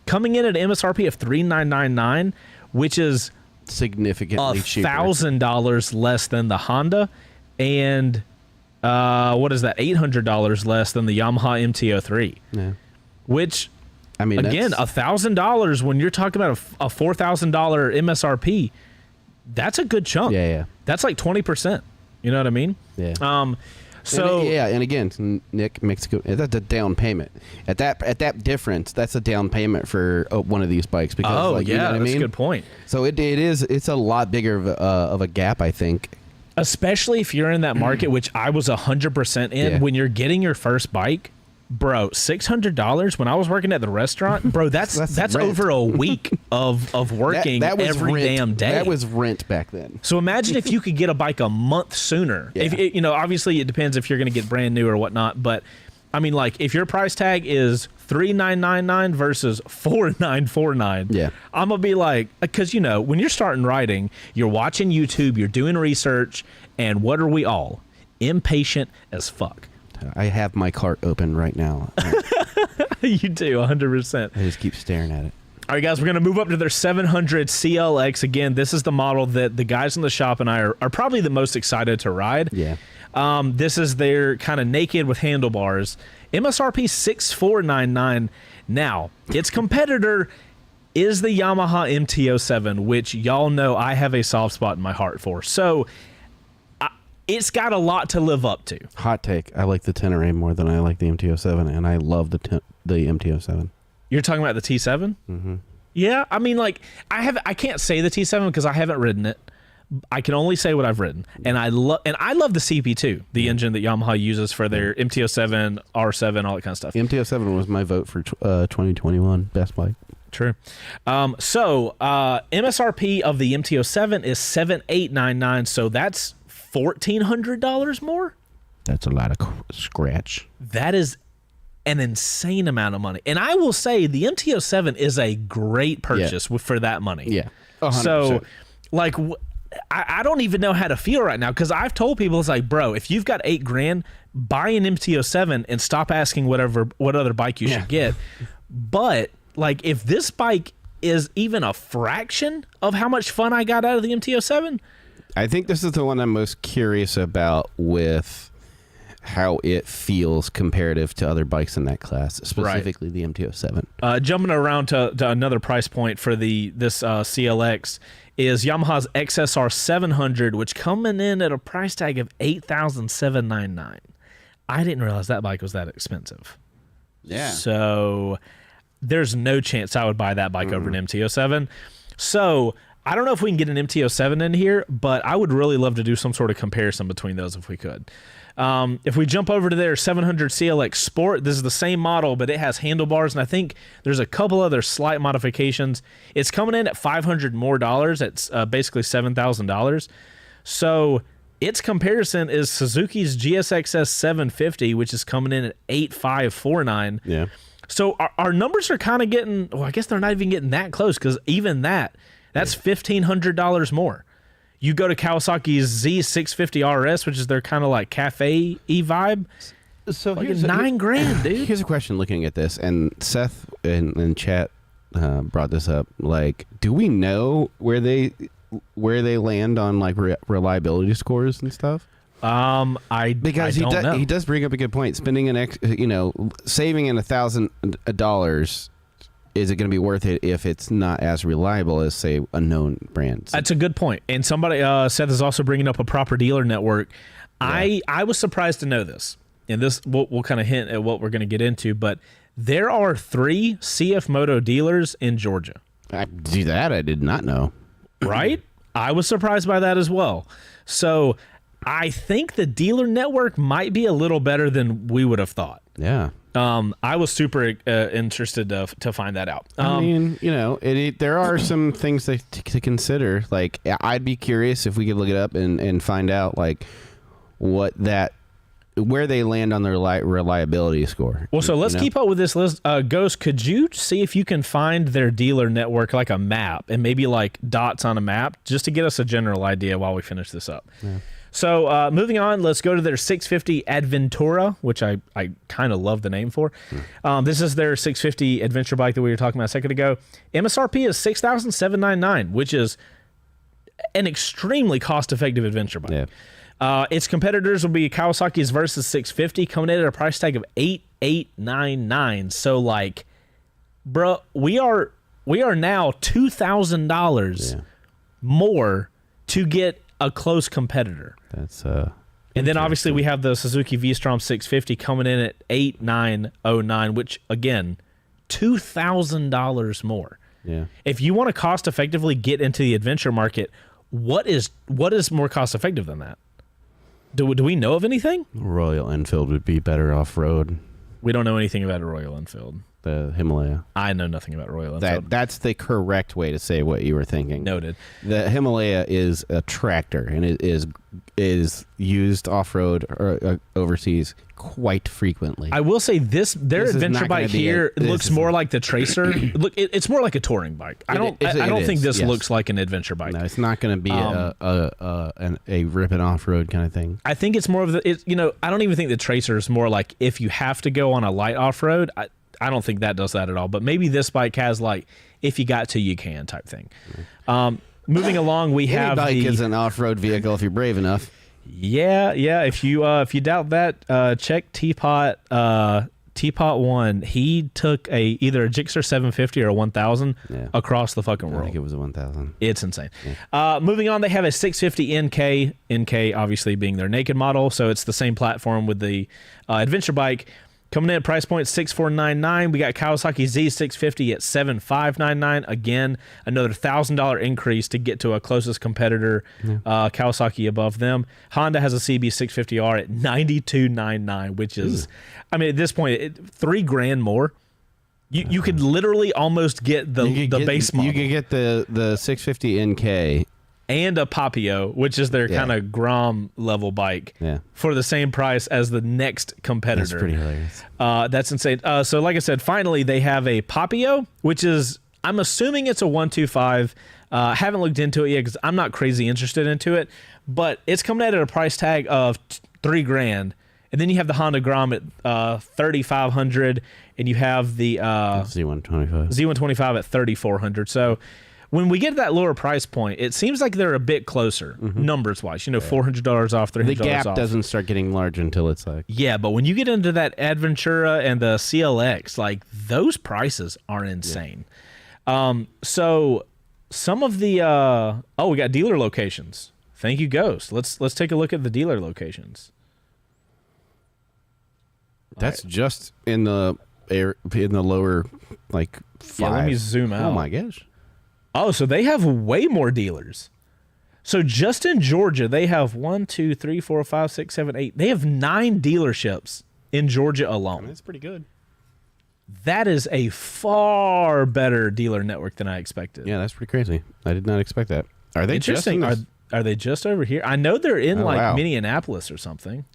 coming in at an MSRP of $3,999, which is significantly cheaper. $1,000 less than the Honda, and what is that? $800 less than the Yamaha MT-03. Yeah. Which, I mean, again, $1,000 when you're talking about a $4,000 MSRP, that's a good chunk. Yeah. That's like 20%. You know what I mean? Yeah. So and again, Nick makes a good. That's a down payment. At that difference, that's a down payment for one of these bikes. Because, you know what I that's mean? a good point. So it's a lot bigger of a gap, I think. Especially if you're in that market, which I was 100% in. Yeah. When you're getting your first bike, Bro, $600 when I was working at the restaurant, bro. That's rent. over a week of working that was every rent. damn day. That was rent back then. So imagine if you could get a bike a month sooner. Yeah. If obviously it depends if you're going to get brand new or whatnot. But I mean, like if your price tag is $3,999 versus $4,949, yeah, I'm gonna be like, because when you're starting riding, you're watching YouTube, you're doing research, and what are we all? Impatient as fuck. I have my cart open right now. You do, 100%. I just keep staring at it. All right, guys, we're going to move up to their 700 CLX. Again, this is the model that the guys in the shop and I are probably the most excited to ride. Yeah. This is their kind of naked with handlebars. MSRP 6499. Now, its competitor is the Yamaha MT-07, which y'all know I have a soft spot in my heart for. So it's got a lot to live up to. Hot take. I like the Tenere more than I like the MT-07, and I love the MT-07. You're talking about the T7? Mm-hmm. Yeah, I mean, like I can't say the T7 because I haven't ridden it. I can only say what I've ridden, and I love the CP2, the engine that Yamaha uses for their MT-07, R7, all that kind of stuff. The MT-07 was my vote for 2021 best bike. True. So MSRP of the MT-07 is $7,899, so that's $1,400 more. That's a lot of scratch. That is an insane amount of money, and I will say the MT-07 is a great purchase for that money. Yeah. 100%. So, like, I don't even know how to feel right now because I've told people, it's like, bro, if you've got $8,000, buy an MT-07 and stop asking what other bike you should get. But like, if this bike is even a fraction of how much fun I got out of the MT-07, I think this is the one I'm most curious about with how it feels comparative to other bikes in that class, specifically the MT-07. Jumping around to another price point for this CLX is Yamaha's XSR 700, which coming in at a price tag of $8,799. I didn't realize that bike was that expensive. Yeah. So there's no chance I would buy that bike over an MT-07. So I don't know if we can get an MT-07 in here, but I would really love to do some sort of comparison between those if we could. If we jump over to their 700 CLX Sport, this is the same model, but it has handlebars, and I think there's a couple other slight modifications. It's coming in at $500 more. It's basically $7,000. So its comparison is Suzuki's GSXS 750, which is coming in at $8,549. Yeah. So our numbers are kind of getting, well, I guess they're not even getting that close because even that's $1,500 more. You go to Kawasaki's Z650 RS, which is their kind of like cafe vibe. So like $9,000, dude. Here's a question looking at this, and Seth in chat brought this up. Like, do we know where they land on like reliability scores and stuff? I don't know. He does bring up a good point. Spending saving in $1,000. Is it going to be worth it if it's not as reliable as, say, a known brand? That's a good point. And somebody, Seth is also bringing up a proper dealer network. Yeah. I was surprised to know this. And this, we'll kind of hint at what we're going to get into. But there are 3 CF Moto dealers in Georgia. I did not know. Right? I was surprised by that as well. So I think the dealer network might be a little better than we would have thought. Yeah. I was super interested to find that out. I mean, there are some things to consider. Like, I'd be curious if we could look it up and find out like where they land on their reliability score. Well, so let's keep up with this list. Ghost, could you see if you can find their dealer network, like a map, and maybe like dots on a map, just to get us a general idea while we finish this up? Yeah. So moving on, let's go to their 650 Adventura, which I kind of love the name for. This is their 650 adventure bike that we were talking about a second ago. MSRP is $6,799, which is an extremely cost-effective adventure bike. Yeah. Its competitors will be Kawasaki's Versus 650, coming in at a price tag of $8,899. So, like, bro, we are now $2,000 more to get a close competitor. That's and then obviously we have the Suzuki V-Strom 650 coming in at $8,909, which again, $2,000 more. Yeah. If you want to cost effectively get into the adventure market, what is more cost effective than that? Do we know of anything? Royal Enfield would be better off road. We don't know anything about a Royal Enfield. The Himalaya. I know nothing about Royal Enfield. That's the correct way to say what you were thinking. Noted. The Himalaya is a tractor, and it is used off-road or overseas quite frequently. I will say their This is adventure not gonna bike be here this looks isn't- more like the Tracer. Look, it's more like a touring bike. I don't think this looks like an adventure bike. No, it's not going to be a ripping off-road kind of thing. I think it's more of the I don't even think the Tracer is more like if you have to go on a light off-road. I don't think that does that at all. But maybe this bike has like if you got to, you can type thing. Moving along, we have Any bike is an off-road vehicle if you're brave enough. Yeah. If you doubt that, check Teapot. Teapot 1. He took either a Gixxer 750 or a 1000 across the fucking world. I think it was a 1000. It's insane. Moving on, they have a 650 NK. NK obviously being their naked model, so it's the same platform with the adventure bike. Coming in at price point $6,499. We got Kawasaki Z650 at $7,599. Again, another $1,000 increase to get to a closest competitor, Kawasaki above them. Honda has a CB650R at $92,999, which is, I mean, at this point, $3,000 more. You could literally almost get the base model. You could get the 650 NK. And a Papio, which is their kind of Grom level bike, for the same price as the next competitor. That's pretty hilarious. That's insane. So like I said, finally they have a Papio, which is, I'm assuming it's a 125. Haven't looked into it yet because I'm not crazy interested into it, but it's coming at a price tag of $3,000. And then you have the Honda Grom at $3,500, and you have the Z125 at $3,400. So when we get to that lower price point, it seems like they're a bit closer, numbers wise. $400 off, $300 off. The gap doesn't start getting large until it's like... Yeah, but when you get into that Adventura and the CLX, like, those prices are insane. So some of the... we got dealer locations. Thank you, Ghost. Let's take a look at the dealer locations. That's just in the lower, like, 5. Yeah, let me zoom out. Oh, my gosh. Oh, so they have way more dealers. So just in Georgia, they have 1, 2, 3, 4, 5, 6, 7, 8. They have 9 dealerships in Georgia alone. That's pretty good. That is a far better dealer network than I expected. Yeah, that's pretty crazy. I did not expect that. Are they interesting? Just Are they just over here? I know they're in Minneapolis or something.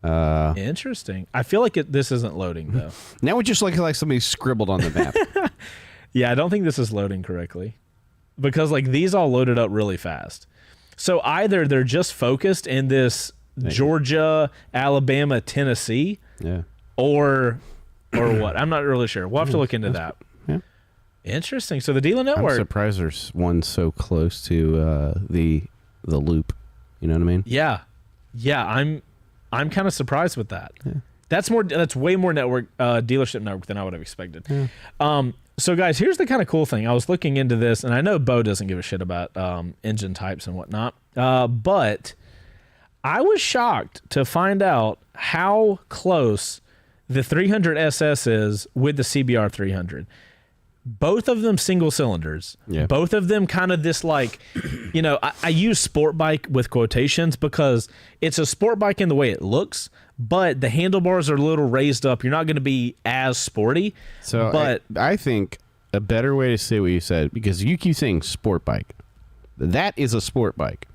Interesting. I feel like this isn't loading though. Now it just like somebody scribbled on the map. Yeah, I don't think this is loading correctly because like these all loaded up really fast. So either they're just focused in this Georgia, Alabama, Tennessee, or what? I'm not really sure. We'll have to look into that. Yeah. Interesting. So the dealer network. I'm surprised there's one so close to the loop. You know what I mean? Yeah. I'm kind of surprised with that. Yeah. That's way more network dealership network than I would have expected. Yeah. So guys, here's the kind of cool thing. I was looking into this, and I know Bo doesn't give a shit about engine types and whatnot, but I was shocked to find out how close the 300 SS is with the CBR 300. Both of them single cylinders. Yeah. Both of them kind of this like, I use sport bike with quotations because it's a sport bike in the way it looks, but the handlebars are a little raised up. You're not going to be as sporty. So but I think a better way to say what you said, because you keep saying sport bike, that is a sport bike.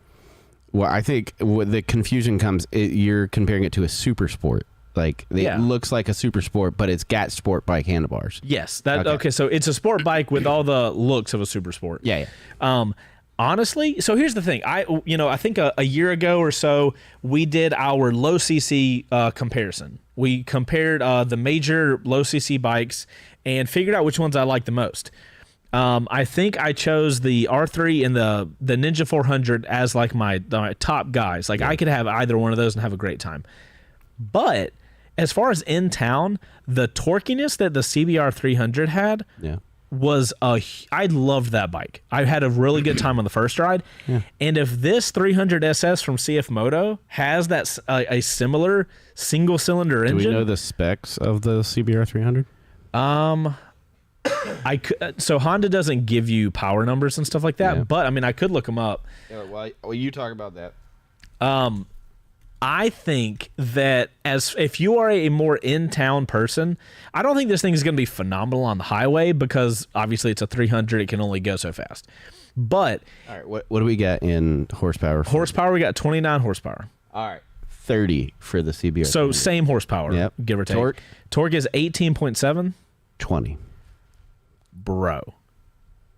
Well, I think what the confusion comes, you're comparing it to a super sport. Like it looks like a super sport, but it's got sport bike handlebars. Yes. Okay. So it's a sport bike with all the looks of a super sport. Yeah. Honestly, so here's the thing. I think a year ago or so, we did our low CC comparison. We compared the major low CC bikes and figured out which ones I like the most. I think I chose the R3 and the Ninja 400 as like my top guys. Like I could have either one of those and have a great time. But as far as in town, the torquiness that the CBR 300 had was I loved that bike. I had a really good time on the first ride. Yeah. And if this 300 SS from CF Moto has that a similar single cylinder engine, do we know the specs of the CBR 300? So Honda doesn't give you power numbers and stuff like that, but I mean I could look them up. Yeah, well, you talk about that. I think that if you are a more in-town person, I don't think this thing is going to be phenomenal on the highway because obviously it's a 300. It can only go so fast. But All right, what do we got in horsepower? horsepower, we got 29 horsepower. All right, 30 for the CBR. So same horsepower, Yep. give or take. Torque? Torque is 18.7. 20. Bro.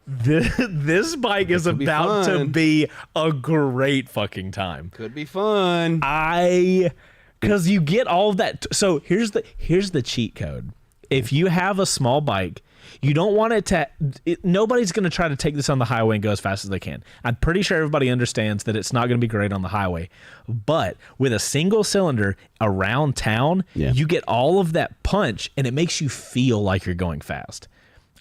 This bike is could be about to fun. be a great fucking time. Could be fun. Because you get all of that. So here's the cheat code. If you have a small bike, you don't want it to. Nobody's going to try to take this on the highway and go as fast as they can. I'm pretty sure everybody understands that it's not going to be great on the highway. But with a single cylinder around town, you get all of that punch, and it makes you feel like you're going fast.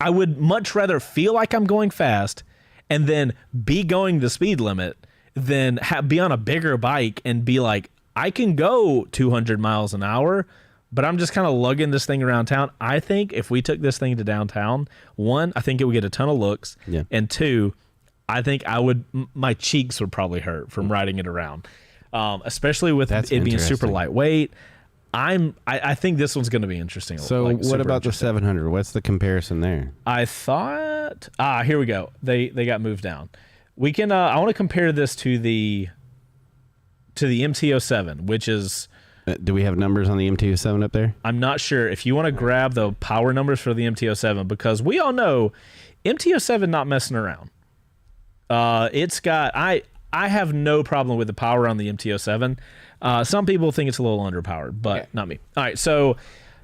I would much rather feel like I'm going fast and then be going the speed limit than be on a bigger bike and be like, I can go 200 miles an hour, but I'm just kind of lugging this thing around town. I think if we took this thing to downtown, one, I think it would get a ton of looks. Yeah. And two, I think my cheeks would probably hurt from riding it around, especially with That's it being super interesting. lightweight. I think this one's going to be interesting. So like, what super about the interesting. 700? What's the comparison there? I thought here we go. They got moved down. We can I want to compare this to the MT-07, which is Do we have numbers on the MT-07 up there? I'm not sure if you want to grab the power numbers for the MT-07 because we all know MT-07 not messing around. It's got I have no problem with the power on the MT-07. Some people think it's a little underpowered, but not me. All right, so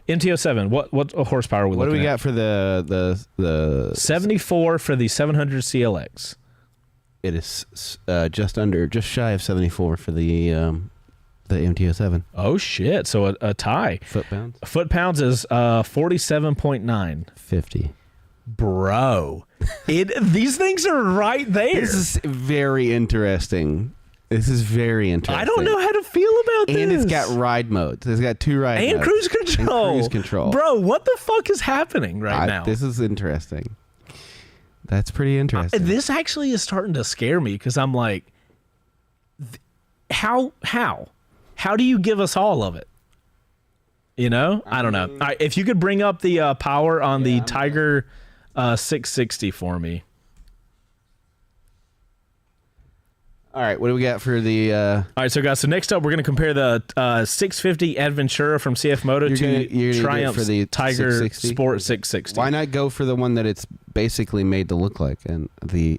MT-07, what horsepower are we What do looking we at? got for the 74 for the 700 CLX. It is just shy of 74 for the MT-07. Oh shit! So a tie. Foot-pounds? Foot pounds is 47.9. 50. Bro, these things are right there. This is very interesting. This is very interesting. I don't know how to feel about this. And it's got ride modes. It's got 2 ride modes. and cruise control. And cruise control. Bro, what the fuck is happening right now? This is interesting. That's pretty interesting. This actually is starting to scare me because I'm like, how do you give us all of it? You know, I don't know. All right, if you could bring up the power on the Tiger 660 for me. All right, what do we got for the... All right, so guys, so next up, we're going to compare the 650 Adventura from CF Moto You're to gonna do it Triumph's for the Tiger 660? Sport 660. Why not go for the one that it's basically made to look like, and the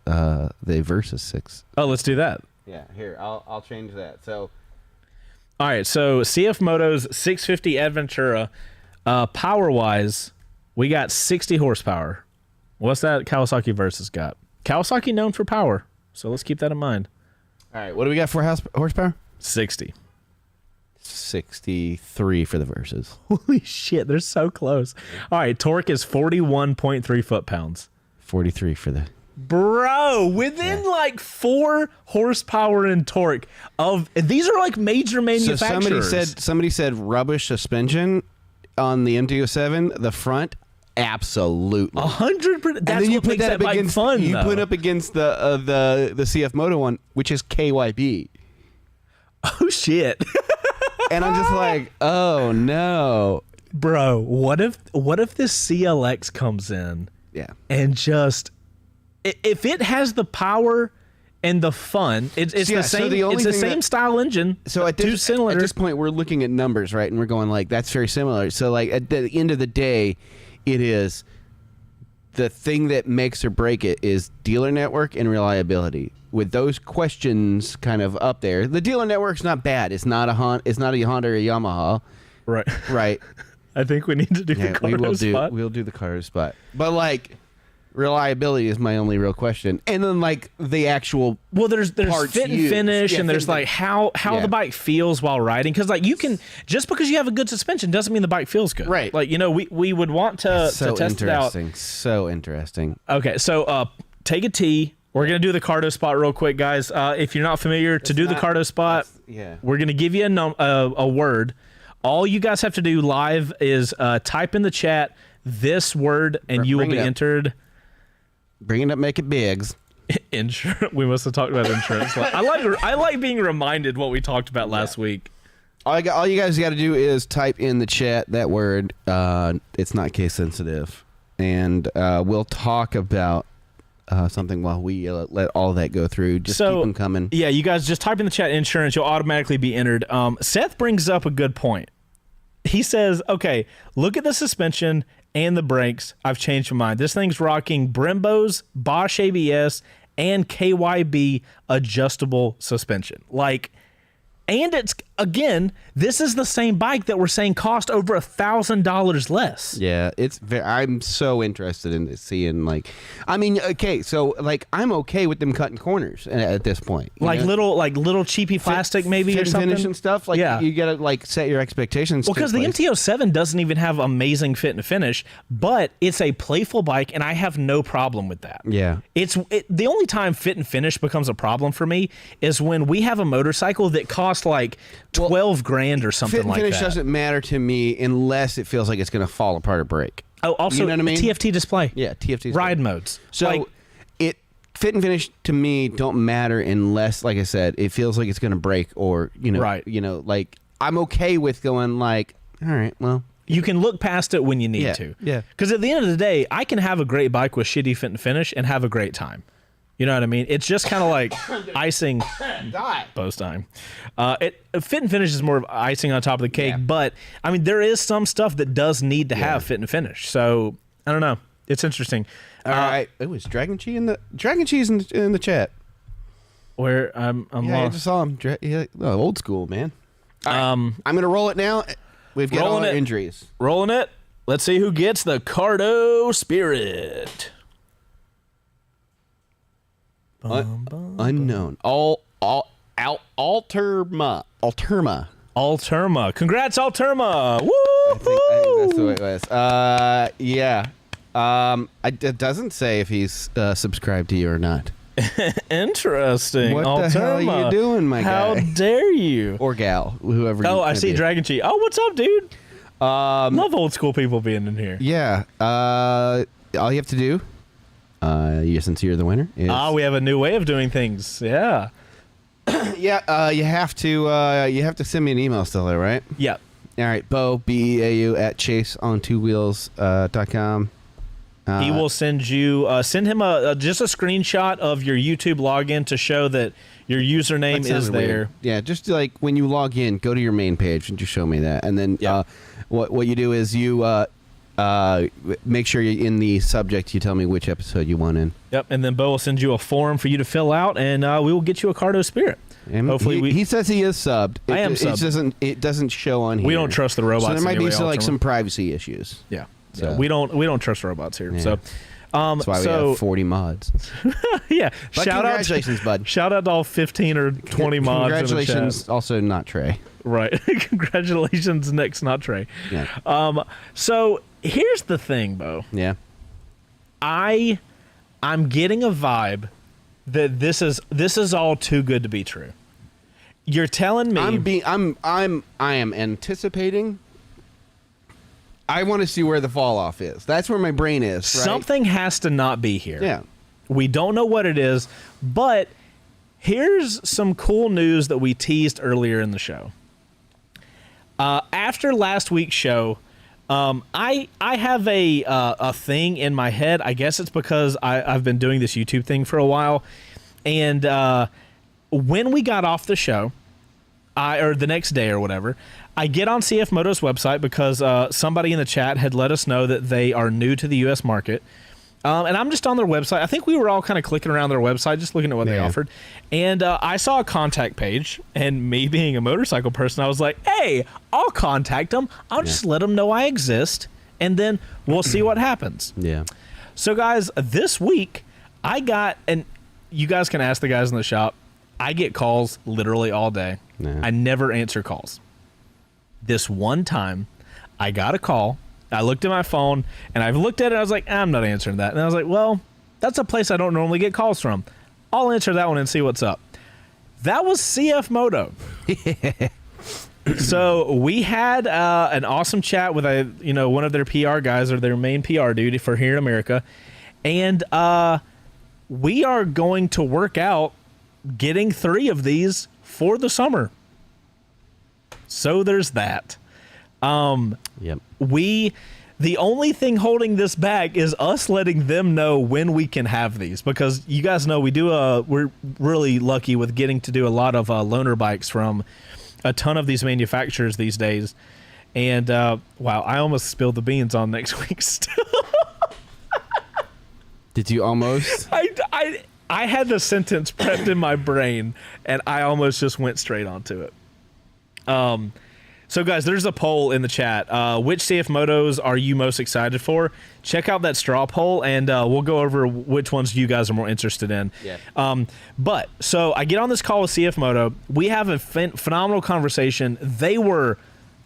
Versus 6? Oh, let's do that. Yeah, here, I'll change that. So... All right, so CF Moto's 650 Adventura, power-wise, we got 60 horsepower. What's that Kawasaki Versus got? Kawasaki known for power, so let's keep that in mind. All right, what do we got for horsepower? 60. 63 for the Versus. Holy shit, they're so close. All right, torque is 41.3 foot-pounds. 43 for the... Bro, within like 4 horsepower and torque of these are like major manufacturers. So somebody said rubbish suspension on the MT-07. The front, absolutely. 100%. That's what makes that bike against fun. You though. put up against the CF Moto one, which is KYB, Oh shit, and I'm just like, oh no, bro. What if this CLX comes in? Yeah. And just if it has the power and the fun, it's Yeah, the so same. the only It's the thing same style engine. So at this point, we're looking at numbers, right? And we're going like, that's very similar. So like at the end of the day, it is the thing that makes or break it is dealer network and reliability. With those questions kind of up there, the dealer network's not bad. It's not a Honda or a Yamaha, Right. right? I think we need to do the Yeah, we Cardo will spot. we'll do the Cardo spot. But like reliability is my only real question. And then like the actual Well, there's parts fit and used. finish, Yeah, and there's fit and like how Yeah. the bike feels while riding. Because like you can just because you have a good suspension doesn't mean the bike feels good. Right. Like we would want to so test it out. interesting. So interesting. Okay, so take a T. We're gonna do the Cardo spot real quick, guys. If you're not familiar, to do the Cardo spot, yeah. we're gonna give you a word. All you guys have to do live is type in the chat this word, and you will Bring be it up. entered. Bring it up, make it bigs. Insurance. We must have talked about insurance. I like being reminded what we talked about last week. All you guys got to do is type in the chat that word. It's not case sensitive, and we'll talk about something while we let all that go through. Just keep them coming. Yeah, you guys just type in the chat insurance. You'll automatically be entered. Seth brings up a good point. He says, okay, look at the suspension and the brakes. I've changed my mind. This thing's rocking Brembo's, Bosch ABS, and KYB adjustable suspension. And it's, again, this is the same bike that we're saying cost over $1,000 less. Yeah, I'm so interested in seeing, okay, so, I'm okay with them cutting corners at this point. Little cheapy plastic maybe or something? Finish and stuff. You got to, set your expectations. Well, because the MT-07 doesn't even have amazing fit and finish, but it's a playful bike, and I have no problem with that. Yeah. The only time fit and finish becomes a problem for me is when we have a motorcycle that costs like 12 grand or something like that. Fit and finish doesn't matter to me unless it feels like it's going to fall apart or break. Oh, also, you know what I mean? TFT display. Yeah, TFT display. Ride modes. So fit and finish to me don't matter unless, like I said, it feels like it's going to break or, right. I'm okay with going all right, well. You can look past it when you need to. Yeah. Because at the end of the day, I can have a great bike with shitty fit and finish and have a great time. You know what I mean? It's just kind of like icing. Post time. Fit and finish is more of icing on top of the cake, but I mean, there is some stuff that does need to have fit and finish. So I don't know. It's interesting. All right. It was Dragon Cheese in the chat. Where I'm I lost. just saw him. Old school, man. All right. I'm gonna roll it now. We've got all our injuries. Rolling it. Let's see who gets the Cardo Spirit. Unknown. Alterma. Congrats, Alterma. Woo! I think that's the way it was. Yeah. It doesn't say if he's subscribed to you or not. Interesting. What Alterma. the hell are you doing, my guy? How dare you? Or gal, whoever. Oh, I see Dragon Cheese. Oh, what's up, dude? Love old school people being in here. Yeah. All you have to do, since you're the winner, is... we have a new way of doing things. Yeah. Yeah. You have to send me an email still, there, right? Yeah. All right, Bo, BEAU at chaseontwowheels.com. He will send you, send him just a screenshot of your YouTube login to show that your username is there. Weird. Yeah, just when you log in, go to your main page and just show me that. And then what you do is you make sure you're in the subject. You tell me which episode you want in. Yep, and then Bo will send you a form for you to fill out, and we will get you a Cardo Spirit. And hopefully, he says he is subbed. I am subbed. It doesn't show on here. We don't trust the robots. So there might anyway, be some privacy issues. Yeah. So. Yeah, we don't trust robots here. Yeah. So that's why we have 40 mods. Yeah. But congratulations, bud. Shout out to all 15 or 20 mods. Congratulations, in the chat. Also not Trey. Right. Congratulations, next not Trey. Yeah. So here's the thing, Bo. Yeah. I'm getting a vibe that this is all too good to be true. You're telling me I am anticipating. I want to see where the fall off is. That's where my brain is. Right? Something has to not be here. Yeah. We don't know what it is, but here's some cool news that we teased earlier in the show. After last week's show, I have a thing in my head. I guess it's because I've been doing this YouTube thing for a while, and when we got off the show, or the next day or whatever, I get on CF Moto's website because somebody in the chat had let us know that they are new to the U.S. market. And I'm just on their website. I think we were all kind of clicking around their website, just looking at what they offered. And I saw a contact page, and me being a motorcycle person, I was like, hey, I'll contact them. I'll just let them know I exist, and then we'll see what happens. Yeah. So, guys, this week, I got, and you guys can ask the guys in the shop, I get calls literally all day. Nah. I never answer calls. This one time, I got a call. I looked at my phone, and I've looked at it, and I was like, I'm not answering that. And I was like, well, that's a place I don't normally get calls from. I'll answer that one and see what's up. That was CF Moto. So we had an awesome chat with one of their PR guys, or their main PR dude for here in America. And we are going to work out getting 3 of these for the summer. So there's that. Yep. The only thing holding this back is us letting them know when we can have these, because you guys know we're really lucky with getting to do a lot of loaner bikes from a ton of these manufacturers these days. And wow, I almost spilled the beans on next week still. Did you almost? I had the sentence prepped in my brain, and I almost just went straight onto it. So guys, there's a poll in the chat. Which CF motos are you most excited for? Check out that straw poll, and we'll go over which ones you guys are more interested in. Yeah. But so I get on this call with CF Moto. We have a phenomenal conversation. They were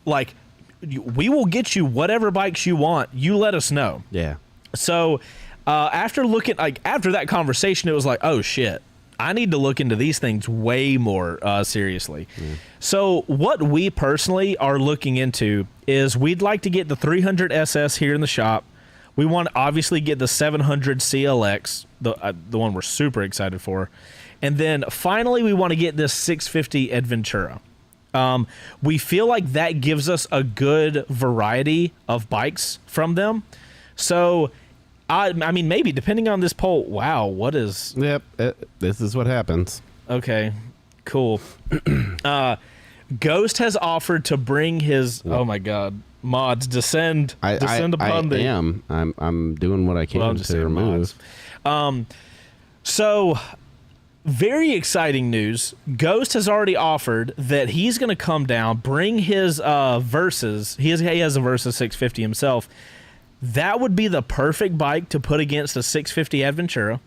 like, "We will get you whatever bikes you want. You let us know." Yeah. So after that conversation, it was like, oh shit, I need to look into these things way more seriously. So what we personally are looking into is we'd like to get the 300 SS here in the shop. We want to obviously get the 700 CLX, the one we're super excited for. And then finally, we want to get this 650 Adventura. We feel like that gives us a good variety of bikes from them. So I mean, maybe depending on this poll. Wow, what is? Yep. This is what happens. Okay, cool. Ghost has offered to bring his. Oh my God, mods descend upon thee. I'm doing what I can to remove. So very exciting news. Ghost has already offered that he's going to come down, bring his Versus. He has a Versus 650 himself. That would be the perfect bike to put against a 650 Adventura.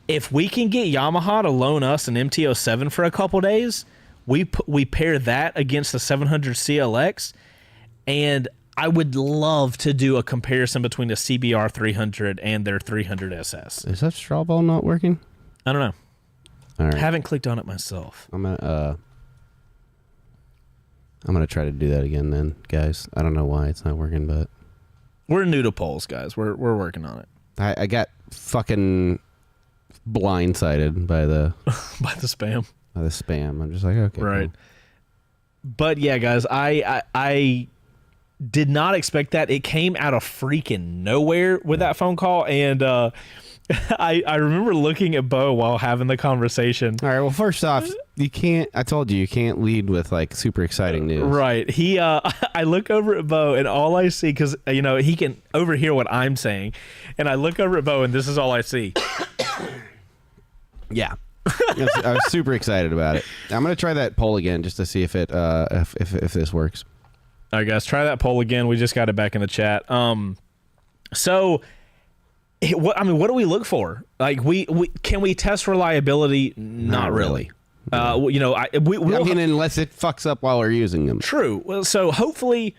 If we can get Yamaha to loan us an MT-07 for a couple days, we pair that against the 700 CLX, and I would love to do a comparison between the CBR 300 and their 300 SS. Is that straw ball not working? I don't know. All right. I haven't clicked on it myself. I'm gonna try to do that again then, guys. I don't know why it's not working, but we're new to polls, guys. We're working on it. I got fucking blindsided by the by the spam. By the spam. I'm just like, okay, right. Cool. But yeah, guys, I did not expect that. It came out of freaking nowhere with that phone call, and I remember looking at Bo while having the conversation. All right. Well, first off, you can't. I told you can't lead with like super exciting news. Right. I look over at Bo, and all I see, because he can overhear what I'm saying, and I look over at Bo, and this is all I see. Yeah. I was super excited about it. I'm gonna try that poll again just to see if it if this works. All right, guys, try that poll again. We just got it back in the chat. So. What do we look for? Like, can we test reliability? Not really. Unless it fucks up while we're using them. True. Well, so hopefully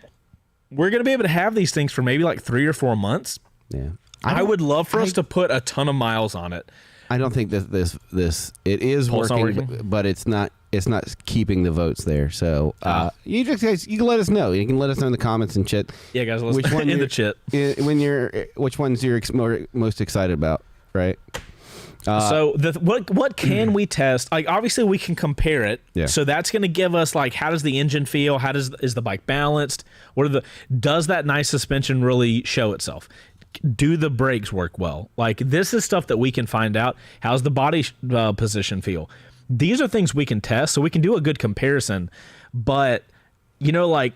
we're going to be able to have these things for maybe like 3 or 4 months. Yeah. I would love for us to put a ton of miles on it. I don't think that this it is working, but it's not keeping the votes there. So you can let us know. You can let us know in the comments and shit. Yeah, guys, which one in the chat which ones you're most excited about, right? So what can we test? Like, obviously we can compare it. Yeah. So that's going to give us like, how does the engine feel? Is the bike balanced? Does that nice suspension really show itself? Do the brakes work well? Like, this is stuff that we can find out. How's the body position feel? These are things we can test, so we can do a good comparison. But, I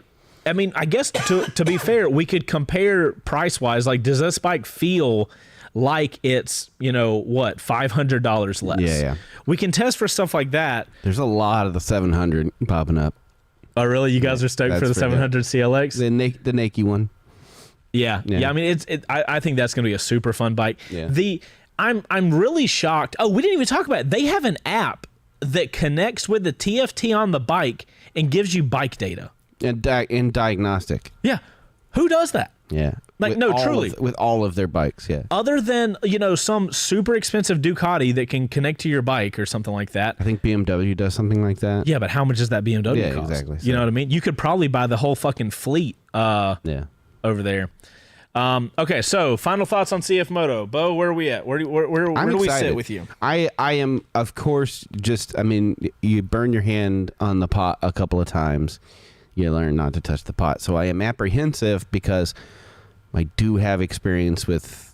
guess to be fair, we could compare price-wise. Like, does this bike feel like it's, $500 less? Yeah. We can test for stuff like that. There's a lot of the 700 popping up. Oh, really? You guys are stoked for the 700 CLX? The Nike one. Yeah. I mean, I think that's going to be a super fun bike. Yeah. I'm really shocked. Oh, we didn't even talk about it. They have an app that connects with the TFT on the bike and gives you bike data. And diagnostic. Yeah. Who does that? Yeah. Like, truly. With all of their bikes, yeah. Other than, some super expensive Ducati that can connect to your bike or something like that. I think BMW does something like that. Yeah, but how much does that BMW cost? Exactly. You know what I mean? You could probably buy the whole fucking fleet over there. Okay, so final thoughts on CF Moto. Bo, where are we at? Where do we sit with you? I am, of course, you burn your hand on the pot a couple of times. You learn not to touch the pot. So I am apprehensive because I do have experience with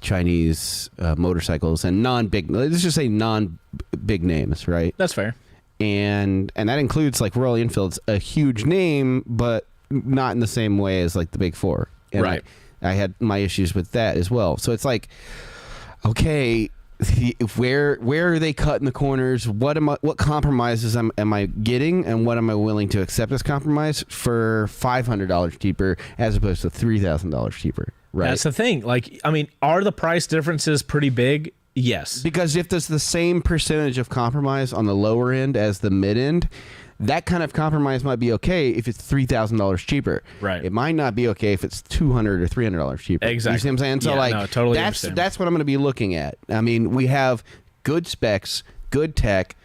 Chinese motorcycles and non-big, let's just say non-big names, right? That's fair. And that includes like Royal Enfield's a huge name, but not in the same way as like the big four. And right. I had my issues with that as well. So it's like, okay, where are they cutting the corners? What compromises am I getting, and what am I willing to accept as compromise for $500 cheaper as opposed to $3,000 cheaper? Right. That's the thing. Like, I mean, are the price differences pretty big? Yes. Because if there's the same percentage of compromise on the lower end as the mid end, that kind of compromise might be okay if it's $3,000 cheaper. Right. It might not be okay if it's $200 or $300 cheaper. Exactly. You see what I'm saying? So totally that's understand. what I'm going to be looking at. I mean, we have good specs, good tech.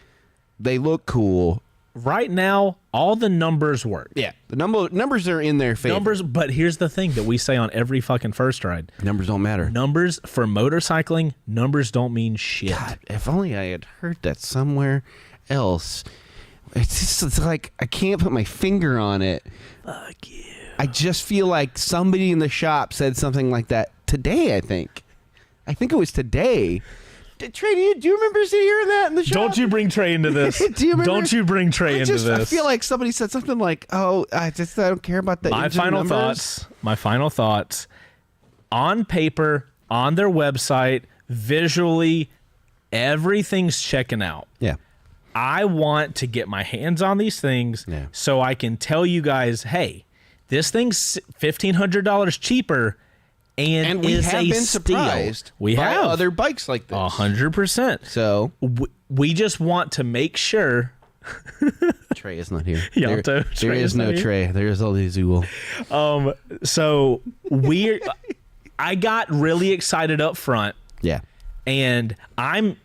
They look cool. Right now, all the numbers work. Yeah, the numbers are in their favor. But here's the thing that we say on every fucking first ride. Numbers don't matter. Numbers for motorcycling, numbers don't mean shit. God, if only I had heard that somewhere else. It's like I can't put my finger on it. Fuck you. I just feel like somebody in the shop said something like that today, I think it was today. Trey, do you remember hearing that in the shop? Don't you bring Trey into this. Do you remember? Don't you bring Trey into this. I feel like somebody said something like, oh, I don't care about the My final thoughts, on paper, on their website, visually, everything's checking out. Yeah. I want to get my hands on these things so I can tell you guys, hey, this thing's $1,500 cheaper. And we is have a been steal. surprised We by have other bikes like this. 100%. So we just want to make sure. Trey is not here. Yalto, there is no Trey. There is only Zool. So I got really excited up front. Yeah. And I'm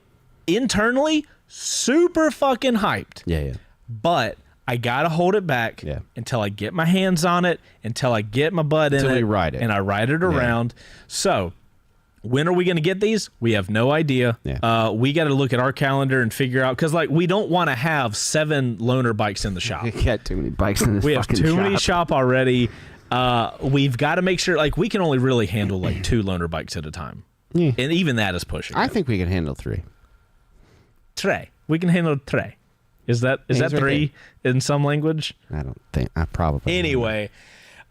internally super fucking hyped. Yeah. But I gotta hold it back until I get my hands on it, until I get my butt in it, Until we ride it. and I ride it around. So, when are we gonna get these? We have no idea. Yeah. We got to look at our calendar and figure out, because like we don't want to have 7 loaner bikes in the shop. We got too many bikes in this. We have too many shop already. We've got to make sure like we can only really handle like 2 loaner bikes at a time, and even that is pushing. I think we can handle 3. Trey. We can handle Trey. Is that right 3 in some language? I don't think. I probably. Anyway,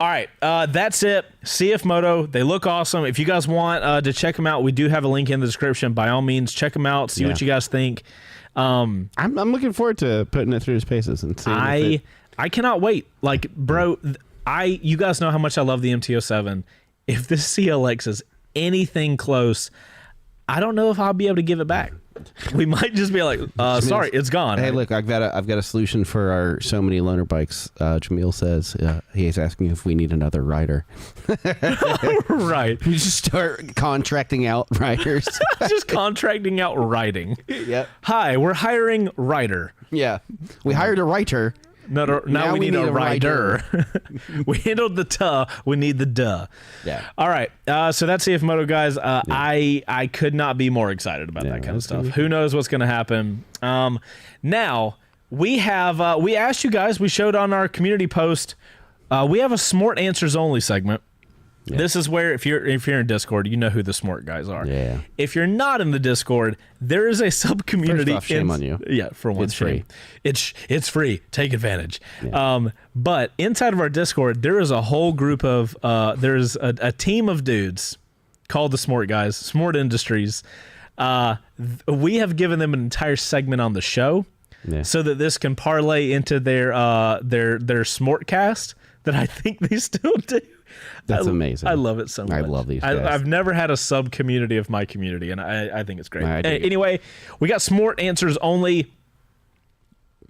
all right. That's it. CF Moto. They look awesome. If you guys want to check them out, we do have a link in the description. By all means, check them out. See what you guys think. I'm looking forward to putting it through its paces and seeing. I cannot wait. Like, bro, you guys know how much I love the MT-07. If this CLX is anything close, I don't know if I'll be able to give it back. We might just be like, sorry, it's gone. Hey, look, I've got a solution for our so many loaner bikes. Jamil says he's asking if we need another rider. Right. We just start contracting out riders. Just contracting out riding. Yep. Hi, we're hiring rider. Yeah. We hired a writer. Now we need a rider. We handled the tuh. We need the duh. Yeah. All right. So that's CF Moto, guys. I could not be more excited about that kind of stuff. Who knows what's going to happen? Now we have we asked you guys. We showed on our community post. We have a Smart Answers Only segment. Yeah. This is where if you're in Discord, you know who the Smart guys are. Yeah. If you're not in the Discord, there is a sub community. First off, shame on you. Yeah, for one, it's free. It's free. Take advantage. Yeah. But inside of our Discord, there is a whole group of there's a team of dudes called the Smart guys, Smart Industries. We have given them an entire segment on the show, so that this can parlay into their Smartcast that I think they still do. That's amazing. I love it so much. I love these guys. I've never had a sub community of my community, and I think it's great. Anyway, we got Smart Answers Only.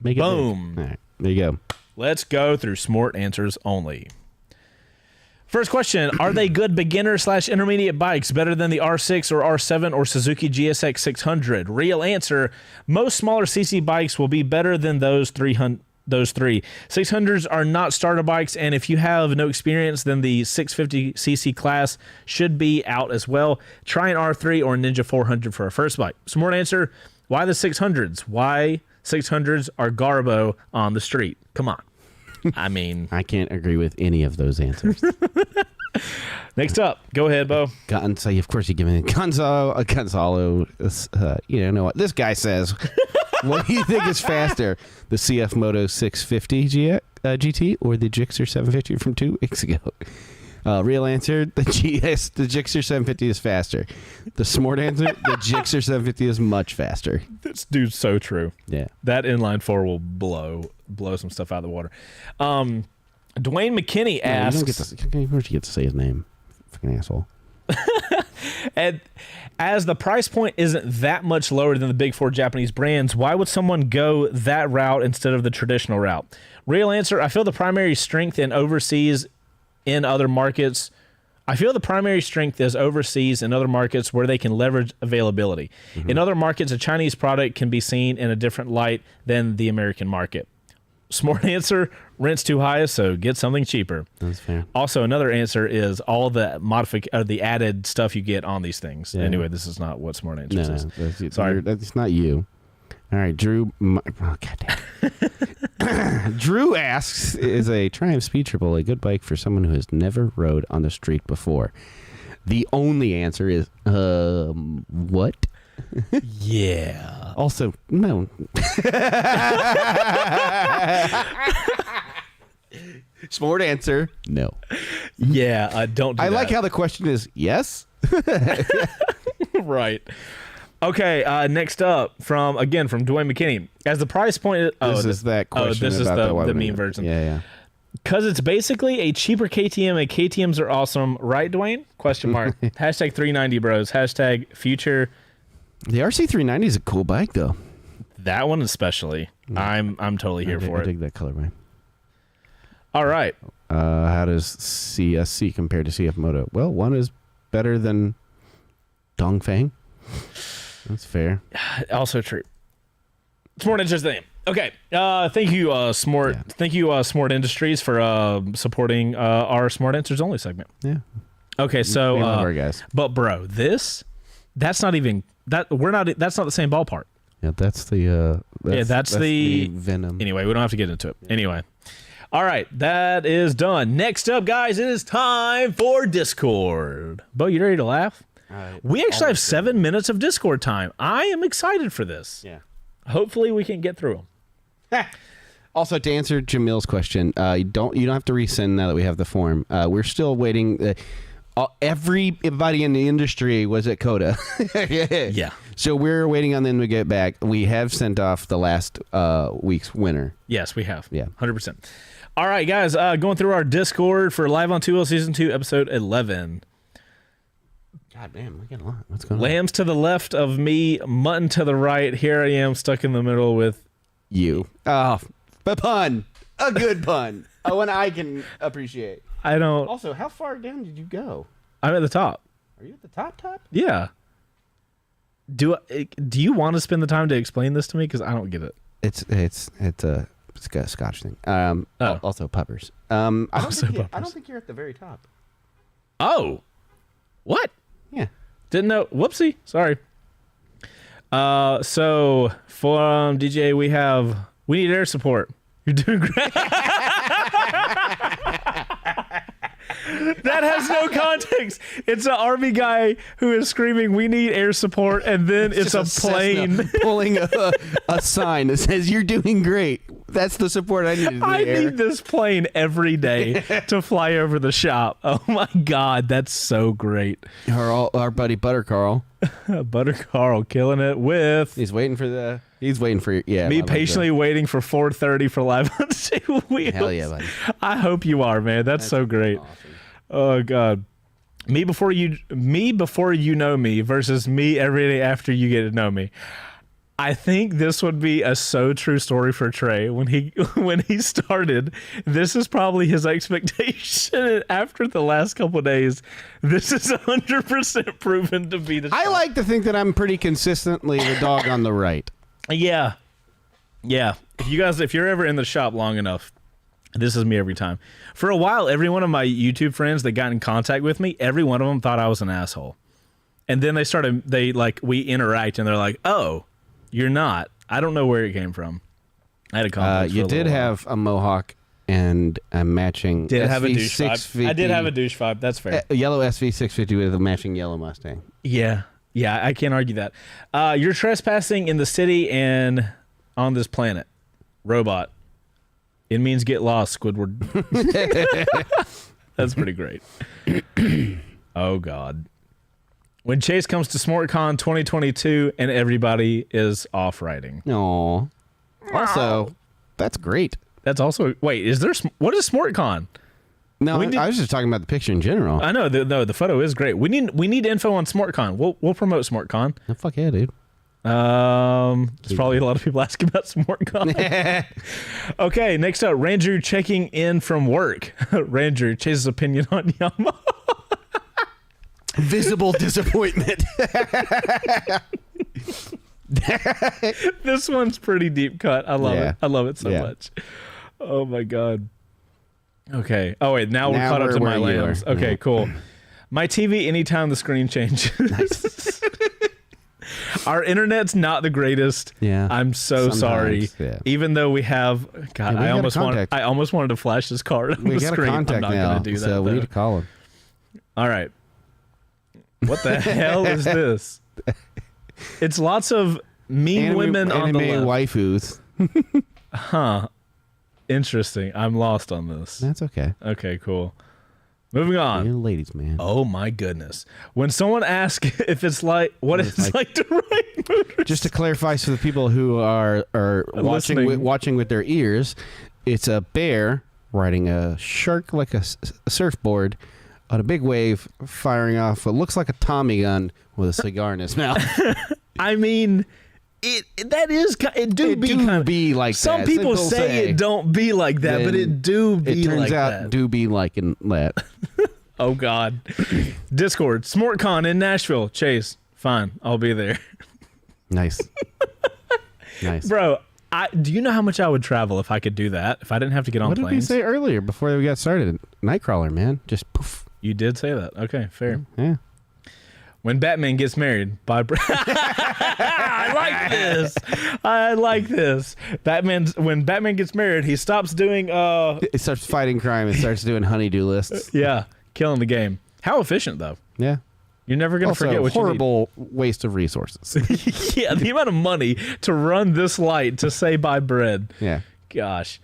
Make it Boom. Big. All right, there you go. Let's go through Smart Answers Only. First question, are they good beginner/intermediate bikes, better than the R6 or R7 or Suzuki GSX 600? Real answer, most smaller CC bikes will be better than those 300 those three. 600s are not starter bikes, and if you have no experience, then the 650cc class should be out as well. Try an R3 or Ninja 400 for a first bike. Smart answer, why the 600s? Why 600s are garbo on the street? Come on. I mean, I can't agree with any of those answers. next up, go ahead, Bo. So of course you give me Gonzalo. You know what this guy says. What do you think is faster, the CF Moto 650 GT or the Gixxer 750 from 2 weeks ago? Real answer, the Gixxer 750 is faster. The smart answer, the Gixxer 750 is much faster. This dude's so true. Yeah. That inline four will blow some stuff out of the water. Dwayne McKinney asks... Where'd you get to say his name? Fucking asshole. And as the price point isn't that much lower than the big four Japanese brands, why would someone go that route instead of the traditional route? Real answer, I feel the primary strength in overseas in other markets. I feel the primary strength is overseas in other markets where they can leverage availability. Mm-hmm. In other markets, a Chinese product can be seen in a different light than the American market. Smart answer, rent's too high, so get something cheaper. That's fair. Also, another answer is all the the added stuff you get on these things. Yeah. Anyway, this is not what smart answer is. Sorry, that's not you. All right, Drew. Drew asks, "Is a Triumph Speed Triple a good bike for someone who has never rode on the street before?" The only answer is, what? Yeah. Also, no. Smart answer, no. Yeah, don't do I that. like how the question is yes. Right. Okay, next up from Dwayne McKinney. As the price point this is that question. This is the meme version. Yeah. Because it's basically a cheaper KTM, and KTMs are awesome, right, Dwayne? Question mark. Hashtag 390 bros. Hashtag future. The RC390 is a cool bike, though. That one especially. I'm totally here for it. I dig that colorway. All right. How does CSC compare to CF Moto? Well, one is better than Dongfeng. That's fair. Also true. Smart interesting. Okay. Thank you, Smart. Yeah. Thank you, Smart Industries, for supporting our Smart Answers Only segment. Yeah. Okay. So, guys. But bro, that's not even that. That's not the same ballpark. Yeah, that's the. That's the Venom. Anyway, we don't have to get into it. Anyway. All right, that is done. Next up, guys, it is time for Discord. Bo, you ready to laugh? We actually have 7 minutes of Discord time. I am excited for this. Yeah. Hopefully, we can get through them. Also, to answer Jamil's question, you don't have to resend now that we have the form. We're still waiting. Everybody in the industry was at Coda. Yeah. So we're waiting on them to get back. We have sent off the last week's winner. Yes, we have. Yeah. 100%. All right, guys, going through our Discord for Live on 2L Season 2, Episode 11. God damn, we get a lot. What's going on? Lambs to the left of me, mutton to the right. Here I am, stuck in the middle with you. Oh, a pun. A good pun. One I can appreciate. I don't. Also, how far down did you go? I'm at the top. Are you at the top? Yeah. Do you want to spend the time to explain this to me? Because I don't get it. It's a Scotch thing. Also puppers. I don't think you're at the very top. Oh, what? Yeah. Didn't know. Whoopsie. Sorry. So from DJ, we need air support. You're doing great. That has no context. It's an army guy who is screaming, "We need air support," and then it's a plane pulling a sign that says, "You're doing great." That's the support I need. I need this plane every day to fly over the shop. Oh my God, that's so great. Our buddy Butter Carl. Butter Carl killing it with. He's waiting for me patiently waiting for 4:30 for Live on 2 Wheels. Hell yeah, buddy. I hope you are, man. That's so great. Awesome. Oh God. Me before you know me versus me every day after you get to know me. I think this would be a so true story for Trey when he started. This is probably his expectation. After the last couple of days, this is 100% proven to be the. I like to think that I'm pretty consistently the dog on the right. Yeah. if you're ever in the shop long enough, this is me every time. For a while, every one of my YouTube friends that got in contact with me, every one of them thought I was an asshole. And then we interact and they're like, oh, you're not. I don't know where it came from. I had a complex for You a did little while. have a mohawk and a matching Did have a SV douche vibe. 650, I did have a douche vibe. That's fair. a yellow SV650 with a matching yellow Mustang. Yeah, I can't argue that. You're trespassing in the city and on this planet. Robot. It means get lost, Squidward. That's pretty great. Oh, God. When Chase comes to SmortCon 2022 and everybody is off-riding. Aw. Also, that's great. That's also... Wait, what is SmortCon? No, We need- I was just talking about the picture in general. I know, the photo is great. We need info on SmortCon. We'll promote SmortCon. Oh, fuck yeah, dude. There's probably a lot of people asking about SmortCon. Okay, next up, Ranger checking in from work. Ranger, Chase's opinion on Yamaha. Visible disappointment. This one's pretty deep cut. I love Yeah. it. I love it so Yeah. much. Oh my God. Okay. Oh wait, now we're Now caught up we're to my where you lambs. are. Okay, Yeah. cool. My TV anytime the screen changes. Our internet's not the greatest. Yeah. I'm so sorry. Sometimes, yeah. Even though we have God, Yeah, we I got a contact. almost wanted to flash this card on We the got screen. a contact I'm not now, gonna do that. so we though. need to call him. All right. What the hell is this? It's lots of mean women on the anime left. waifus. Huh. Interesting. I'm lost on this. That's okay. Okay, cool. Moving on. You're ladies, man. Oh my goodness. When someone asks if it's like what it's like to ride motorcycles. Just to clarify, so the people who are Listening. watching with their ears, it's a bear riding a shark like a surfboard on a big wave, firing off what looks like a Tommy gun with a cigar in his mouth. I mean, it be like some that. people Some say it don't be like that, but Then it do be It turns like out that. do be like in that. Oh God. Discord, SmortCon in Nashville. Chase, fine, I'll be there. Nice. Nice. Bro, do you know how much I would travel if I could do that? If I didn't have to get on What did we planes? say earlier before we got started? Nightcrawler, man. Just poof. You did say that. Okay, fair. Yeah. When Batman gets married, I like this. I like this. When Batman gets married, he stops doing It starts fighting crime and starts doing honeydew lists. yeah, killing the game. How efficient though. Yeah. You're never gonna Also, forget what horrible waste of resources. you need. Yeah, the amount of money to run this light to say buy bread. Yeah. Gosh.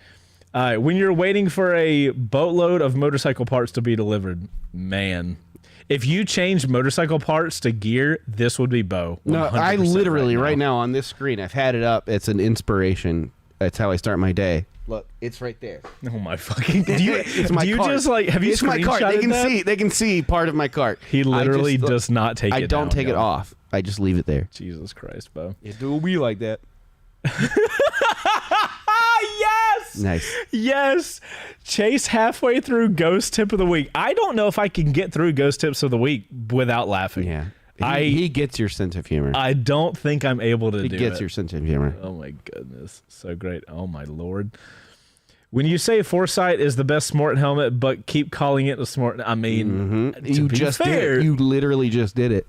All right, when you're waiting for a boatload of motorcycle parts to be delivered, man. If you change motorcycle parts to gear, this would be Bo. No, 100% I literally right right now on this screen, I've had it up. It's an inspiration. That's how I start my day. Look, it's right there. Oh my fucking! Do you, It's my do you cart. just like have you It's my cart. They screenshotted can that? see. They can see part of my cart. He literally I just- does not take I it don't down, take it y'all. off. I just leave it there. Jesus Christ, Bo. It do be like that. Yes! Nice. Yes! Chase halfway through Ghost Tip of the Week. I don't know if I can get through Ghost Tips of the Week without laughing. Yeah. I- He gets your sense of humor. I don't think I'm able to He do gets it. your sense of humor. Oh my goodness. So great. Oh my Lord. When you say Foresight is the best Smart helmet, but keep calling it a Smart, I mean, to You be just fair, did it. You literally just did it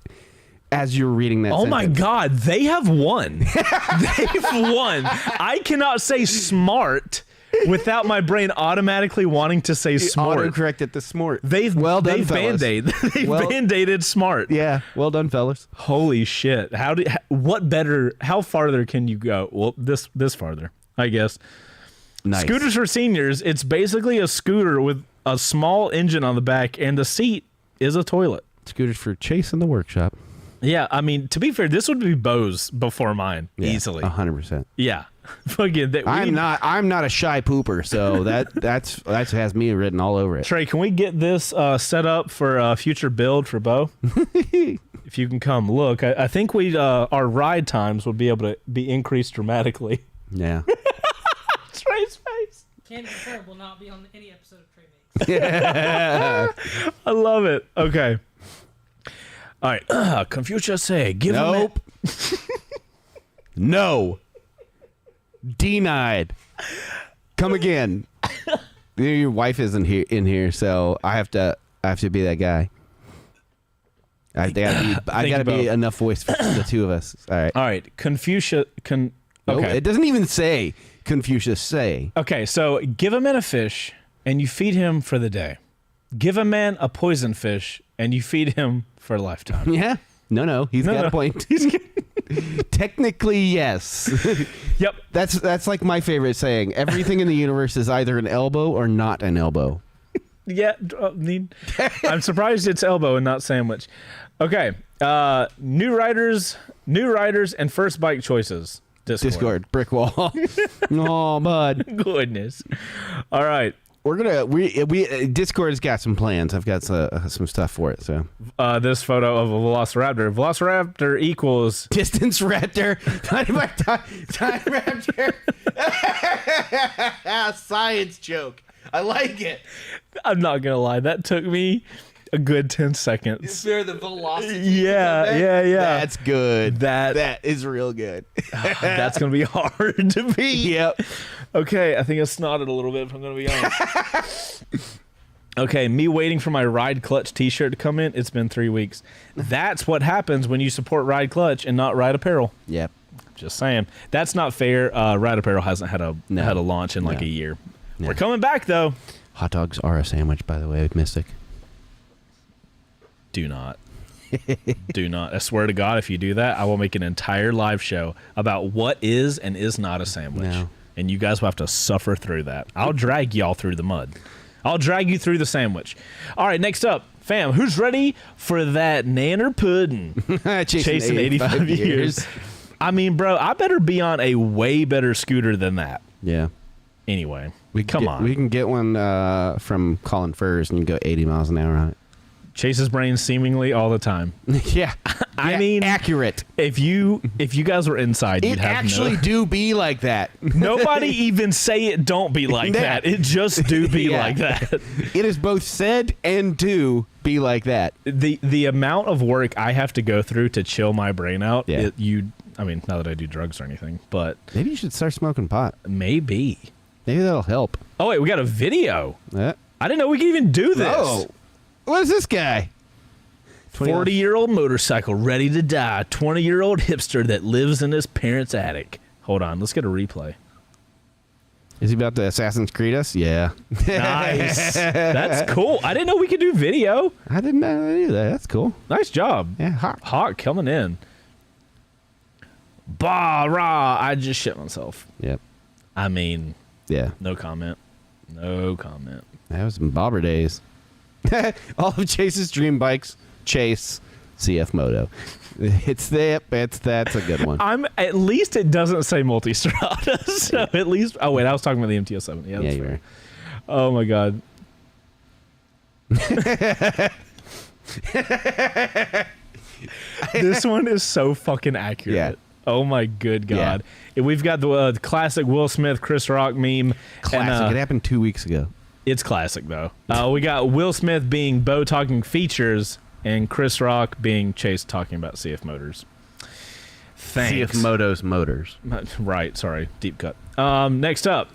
as you're reading that oh my sentence. God, they have won. They've won. I cannot say smart without my brain automatically wanting to say smart. Auto-corrected the smart. They've well done, they've fellas. band-aid. They've Well- band-aided smart. Yeah, well done, fellas. Holy shit. What better, how farther can you go? Well, this farther, I guess. Nice. Scooters for seniors, it's basically a scooter with a small engine on the back and the seat is a toilet. Scooters for Chase in the workshop. Yeah, I mean, to be fair, this would be Bo's before mine, Yeah, easily. 100%. Yeah. Fucking I'm not a shy pooper, so that has me written all over it. Trey, can we get this set up for a future build for Bo? If you can come look, I think our ride times would be able to be increased dramatically. Yeah. Trey's face. Can confirm will not be on any episode of Trey Makes. I love it. Okay. All right. Confucius say, give him Nope. No. Denied. Come again. Your wife isn't here in here, so I have to be that guy. I gotta be enough voice for the two of us. All right. All right. Confucius. No, Okay. it doesn't even say Confucius say. Okay. So give a man a fish and you feed him for the day. Give a man a poison fish and you feed him for a lifetime. Yeah. No. He's got a point. Technically, yes. Yep. That's like my favorite saying. Everything in the universe is either an elbow or not an elbow. Yeah. I'm surprised it's elbow and not sandwich. Okay. New writers and first bike choices. Discord brick wall. Oh, bud. Goodness. All right. We're gonna Discord's got some plans. I've got some stuff for it. So this photo of a Velociraptor. Velociraptor equals distance raptor. Time raptor. Science joke. I like it. I'm not gonna lie. That took me a good 10 seconds. Is there the velocity? Yeah. That's good. That is real good. That's gonna be hard to beat. Yep. Okay, I think I snotted a little bit, if I'm gonna be honest. Okay, me waiting for my Ride Clutch t-shirt to come in. It's been 3 weeks. That's what happens when you support Ride Clutch and not Ride Apparel. Yep. Just saying. That's not fair. Ride Apparel hasn't had a launch in like a year. No. We're coming back though. Hot dogs are a sandwich, by the way, Mystic. Do not. Do not. I swear to God, if you do that, I will make an entire live show about what is and is not a sandwich. No. And you guys will have to suffer through that. I'll drag y'all through the mud. I'll drag you through the sandwich. All right, next up, fam, who's ready for that nanner pudding? Chasing 85 years. I mean, bro, I better be on a way better scooter than that. Yeah. Anyway, Come on. We can get one from Colin Furs and you can go 80 miles an hour on it. Chase's brain seemingly all the time. Yeah. I mean, accurate. If you guys were inside, you'd have actually do be like that. Nobody even say it don't be like that. It just do be like that. It is both said and do be like that. The amount of work I have to go through to chill my brain out. Yeah. I mean, not that I do drugs or anything, but maybe you should start smoking pot. Maybe that'll help. Oh wait, we got a video. I didn't know we could even do this. Oh, what is this guy? 40-year-old motorcycle ready to die. 20-year-old hipster that lives in his parents' attic. Hold on, let's get a replay. Is he about to Assassin's Creed us? Yeah. Nice. That's cool. I didn't know we could do video. I didn't know either. That's cool. Nice job. Yeah, Hawk coming in. Bah, rah. I just shit myself. Yep. I mean, yeah. No comment. No comment. That was some bobber days. All of Chase's dream bikes, Chase, CF Moto. That's a good one. At least it doesn't say Multistrada. So at least. Oh wait, I was talking about the MT-07. Yeah, that's you fair. were. Oh my god. This one is so fucking accurate. Yeah. Oh my good god. Yeah. We've got the classic Will Smith, Chris Rock meme. Classic. It happened 2 weeks ago. It's classic though. We got Will Smith being Bo talking features and Chris Rock being Chase talking about CF Motors. Thanks. CF Moto's Motors. Right, sorry. Deep cut. Next up.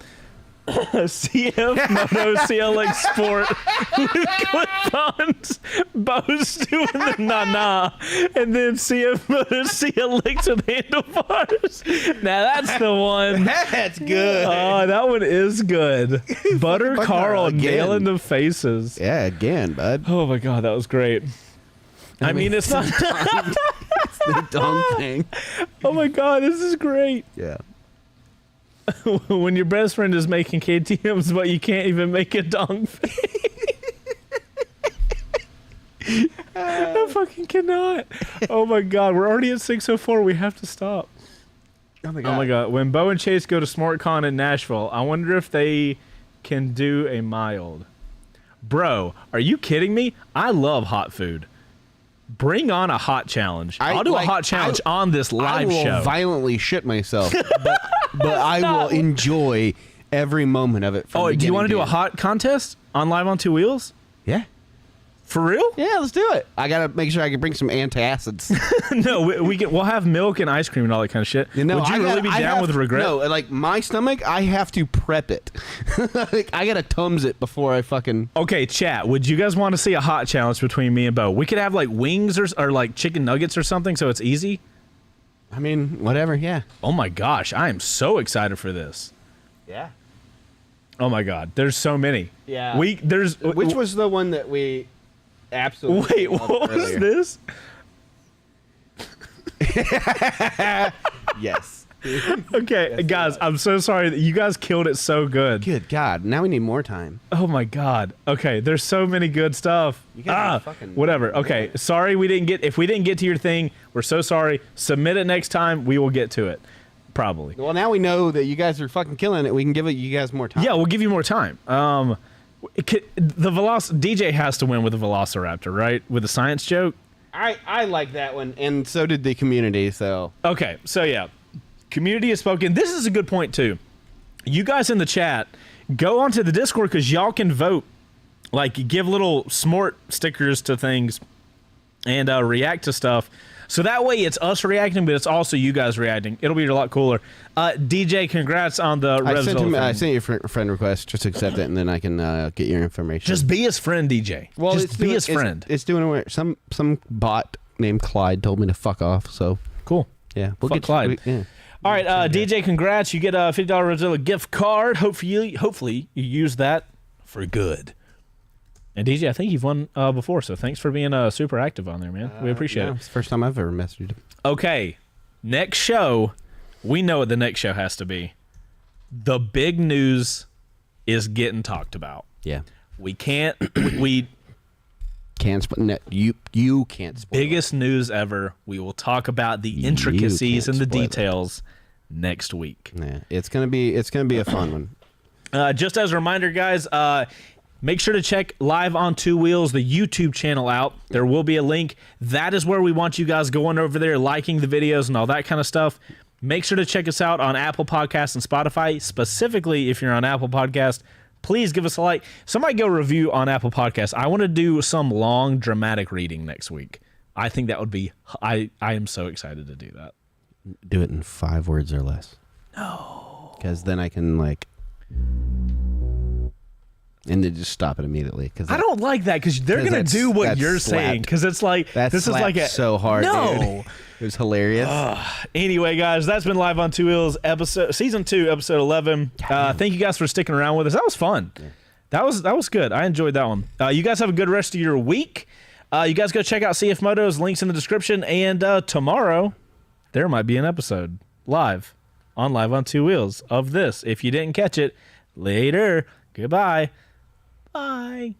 CF Moto CLX Sport with clip-ons. Bo's doing the na-na. And then CF Moto CLX with handlebars. Now that's the one. That's good. Oh, that one is good. Butter Carl nailing the faces. Yeah, again, bud. Oh my god, that was great. I mean it's not it's the dong thing. Oh my god, this is great. Yeah. When your best friend is making KTMs, but you can't even make a dong face. I fucking cannot. Oh my god, we're already at 6:04. We have to stop. Oh my god. Oh my god. When Bo and Chase go to SmartCon in Nashville, I wonder if they can do a mild. Bro, are you kidding me? I love hot food. Bring on a hot challenge. I'll do a hot challenge on this live show. I will violently shit myself, but I will enjoy every moment of it. Oh, do you want to do a hot contest on Live on Two Wheels? Yeah. For real? Yeah, let's do it. I gotta make sure I can bring some antacids. No, we'll have milk and ice cream and all that kind of shit. You know, Would you really be down with regret? No, like my stomach, I have to prep it. Like, I gotta Tums it before I fucking. Okay, chat. Would you guys want to see a hot challenge between me and Bo? We could have like wings or like chicken nuggets or something, so it's easy. I mean, whatever. Yeah. Oh my gosh, I am so excited for this. Yeah. Oh my god, there's so many. Yeah. Which was the one that we absolutely. Wait, what was this? Yes. Okay, guys, I'm so sorry that you guys killed it so good. Good God. Now we need more time. Oh my god. Okay, there's so many good stuff. You guys are fucking. Whatever. Okay, sorry if we didn't get to your thing, we're so sorry. Submit it next time, we will get to it. Probably. Well, now we know that you guys are fucking killing it. We can give you guys more time. Yeah, we'll give you more time. DJ has to win with the Velociraptor, right? With the science joke. I like that one, and so did the community. So Okay, so yeah, community has spoken. This is a good point too. You guys in the chat, go onto the Discord because y'all can vote. Like, give little smart stickers to things and react to stuff. So that way it's us reacting, but it's also you guys reacting. It'll be a lot cooler. DJ, congrats on the Revzilla I sent you a friend request. Just accept it, and then I can get your information. Just be his friend, DJ. Well, just be his friend. It's doing it. Some bot named Clyde told me to fuck off. So Cool. yeah, we'll Fuck get Clyde. Yeah. All right, DJ, congrats. You get a $50 Revzilla gift card. Hopefully you use that for good. And DJ, I think you've won before, so thanks for being super active on there, man. We appreciate it. It's the first time I've ever messaged him. Okay, next show. We know what the next show has to be. The big news is getting talked about. Yeah. We can't. we Can't spoil. You can't spoil. biggest news ever. We will talk about the You intricacies can't and the spoil it. details next week. Yeah, it's gonna be a fun one. Just as a reminder, guys, make sure to check Live on Two Wheels, the YouTube channel out. There will be a link. That is where we want you guys going over there, liking the videos and all that kind of stuff. Make sure to check us out on Apple Podcasts and Spotify. Specifically, if you're on Apple Podcasts, please give us a like. Somebody go review on Apple Podcasts. I want to do some long, dramatic reading next week. I think that would be... I am so excited to do that. Do it in 5 words or less. No. Because then I can and then just stop it immediately. Cause I don't like that because they're going to do what you're saying. Because it's like... That this is like a... so hard, No. dude. It was hilarious. Anyway, guys, that's been Live on Two Wheels, season 2, episode 11. Thank you guys for sticking around with us. That was fun. Yeah. That was good. I enjoyed that one. You guys have a good rest of your week. You guys go check out CF Motos. Links in the description. And tomorrow, there might be an episode live on Two Wheels of this. If you didn't catch it, later. Goodbye. Bye.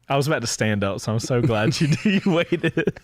I was about to stand up, so I'm so glad you waited.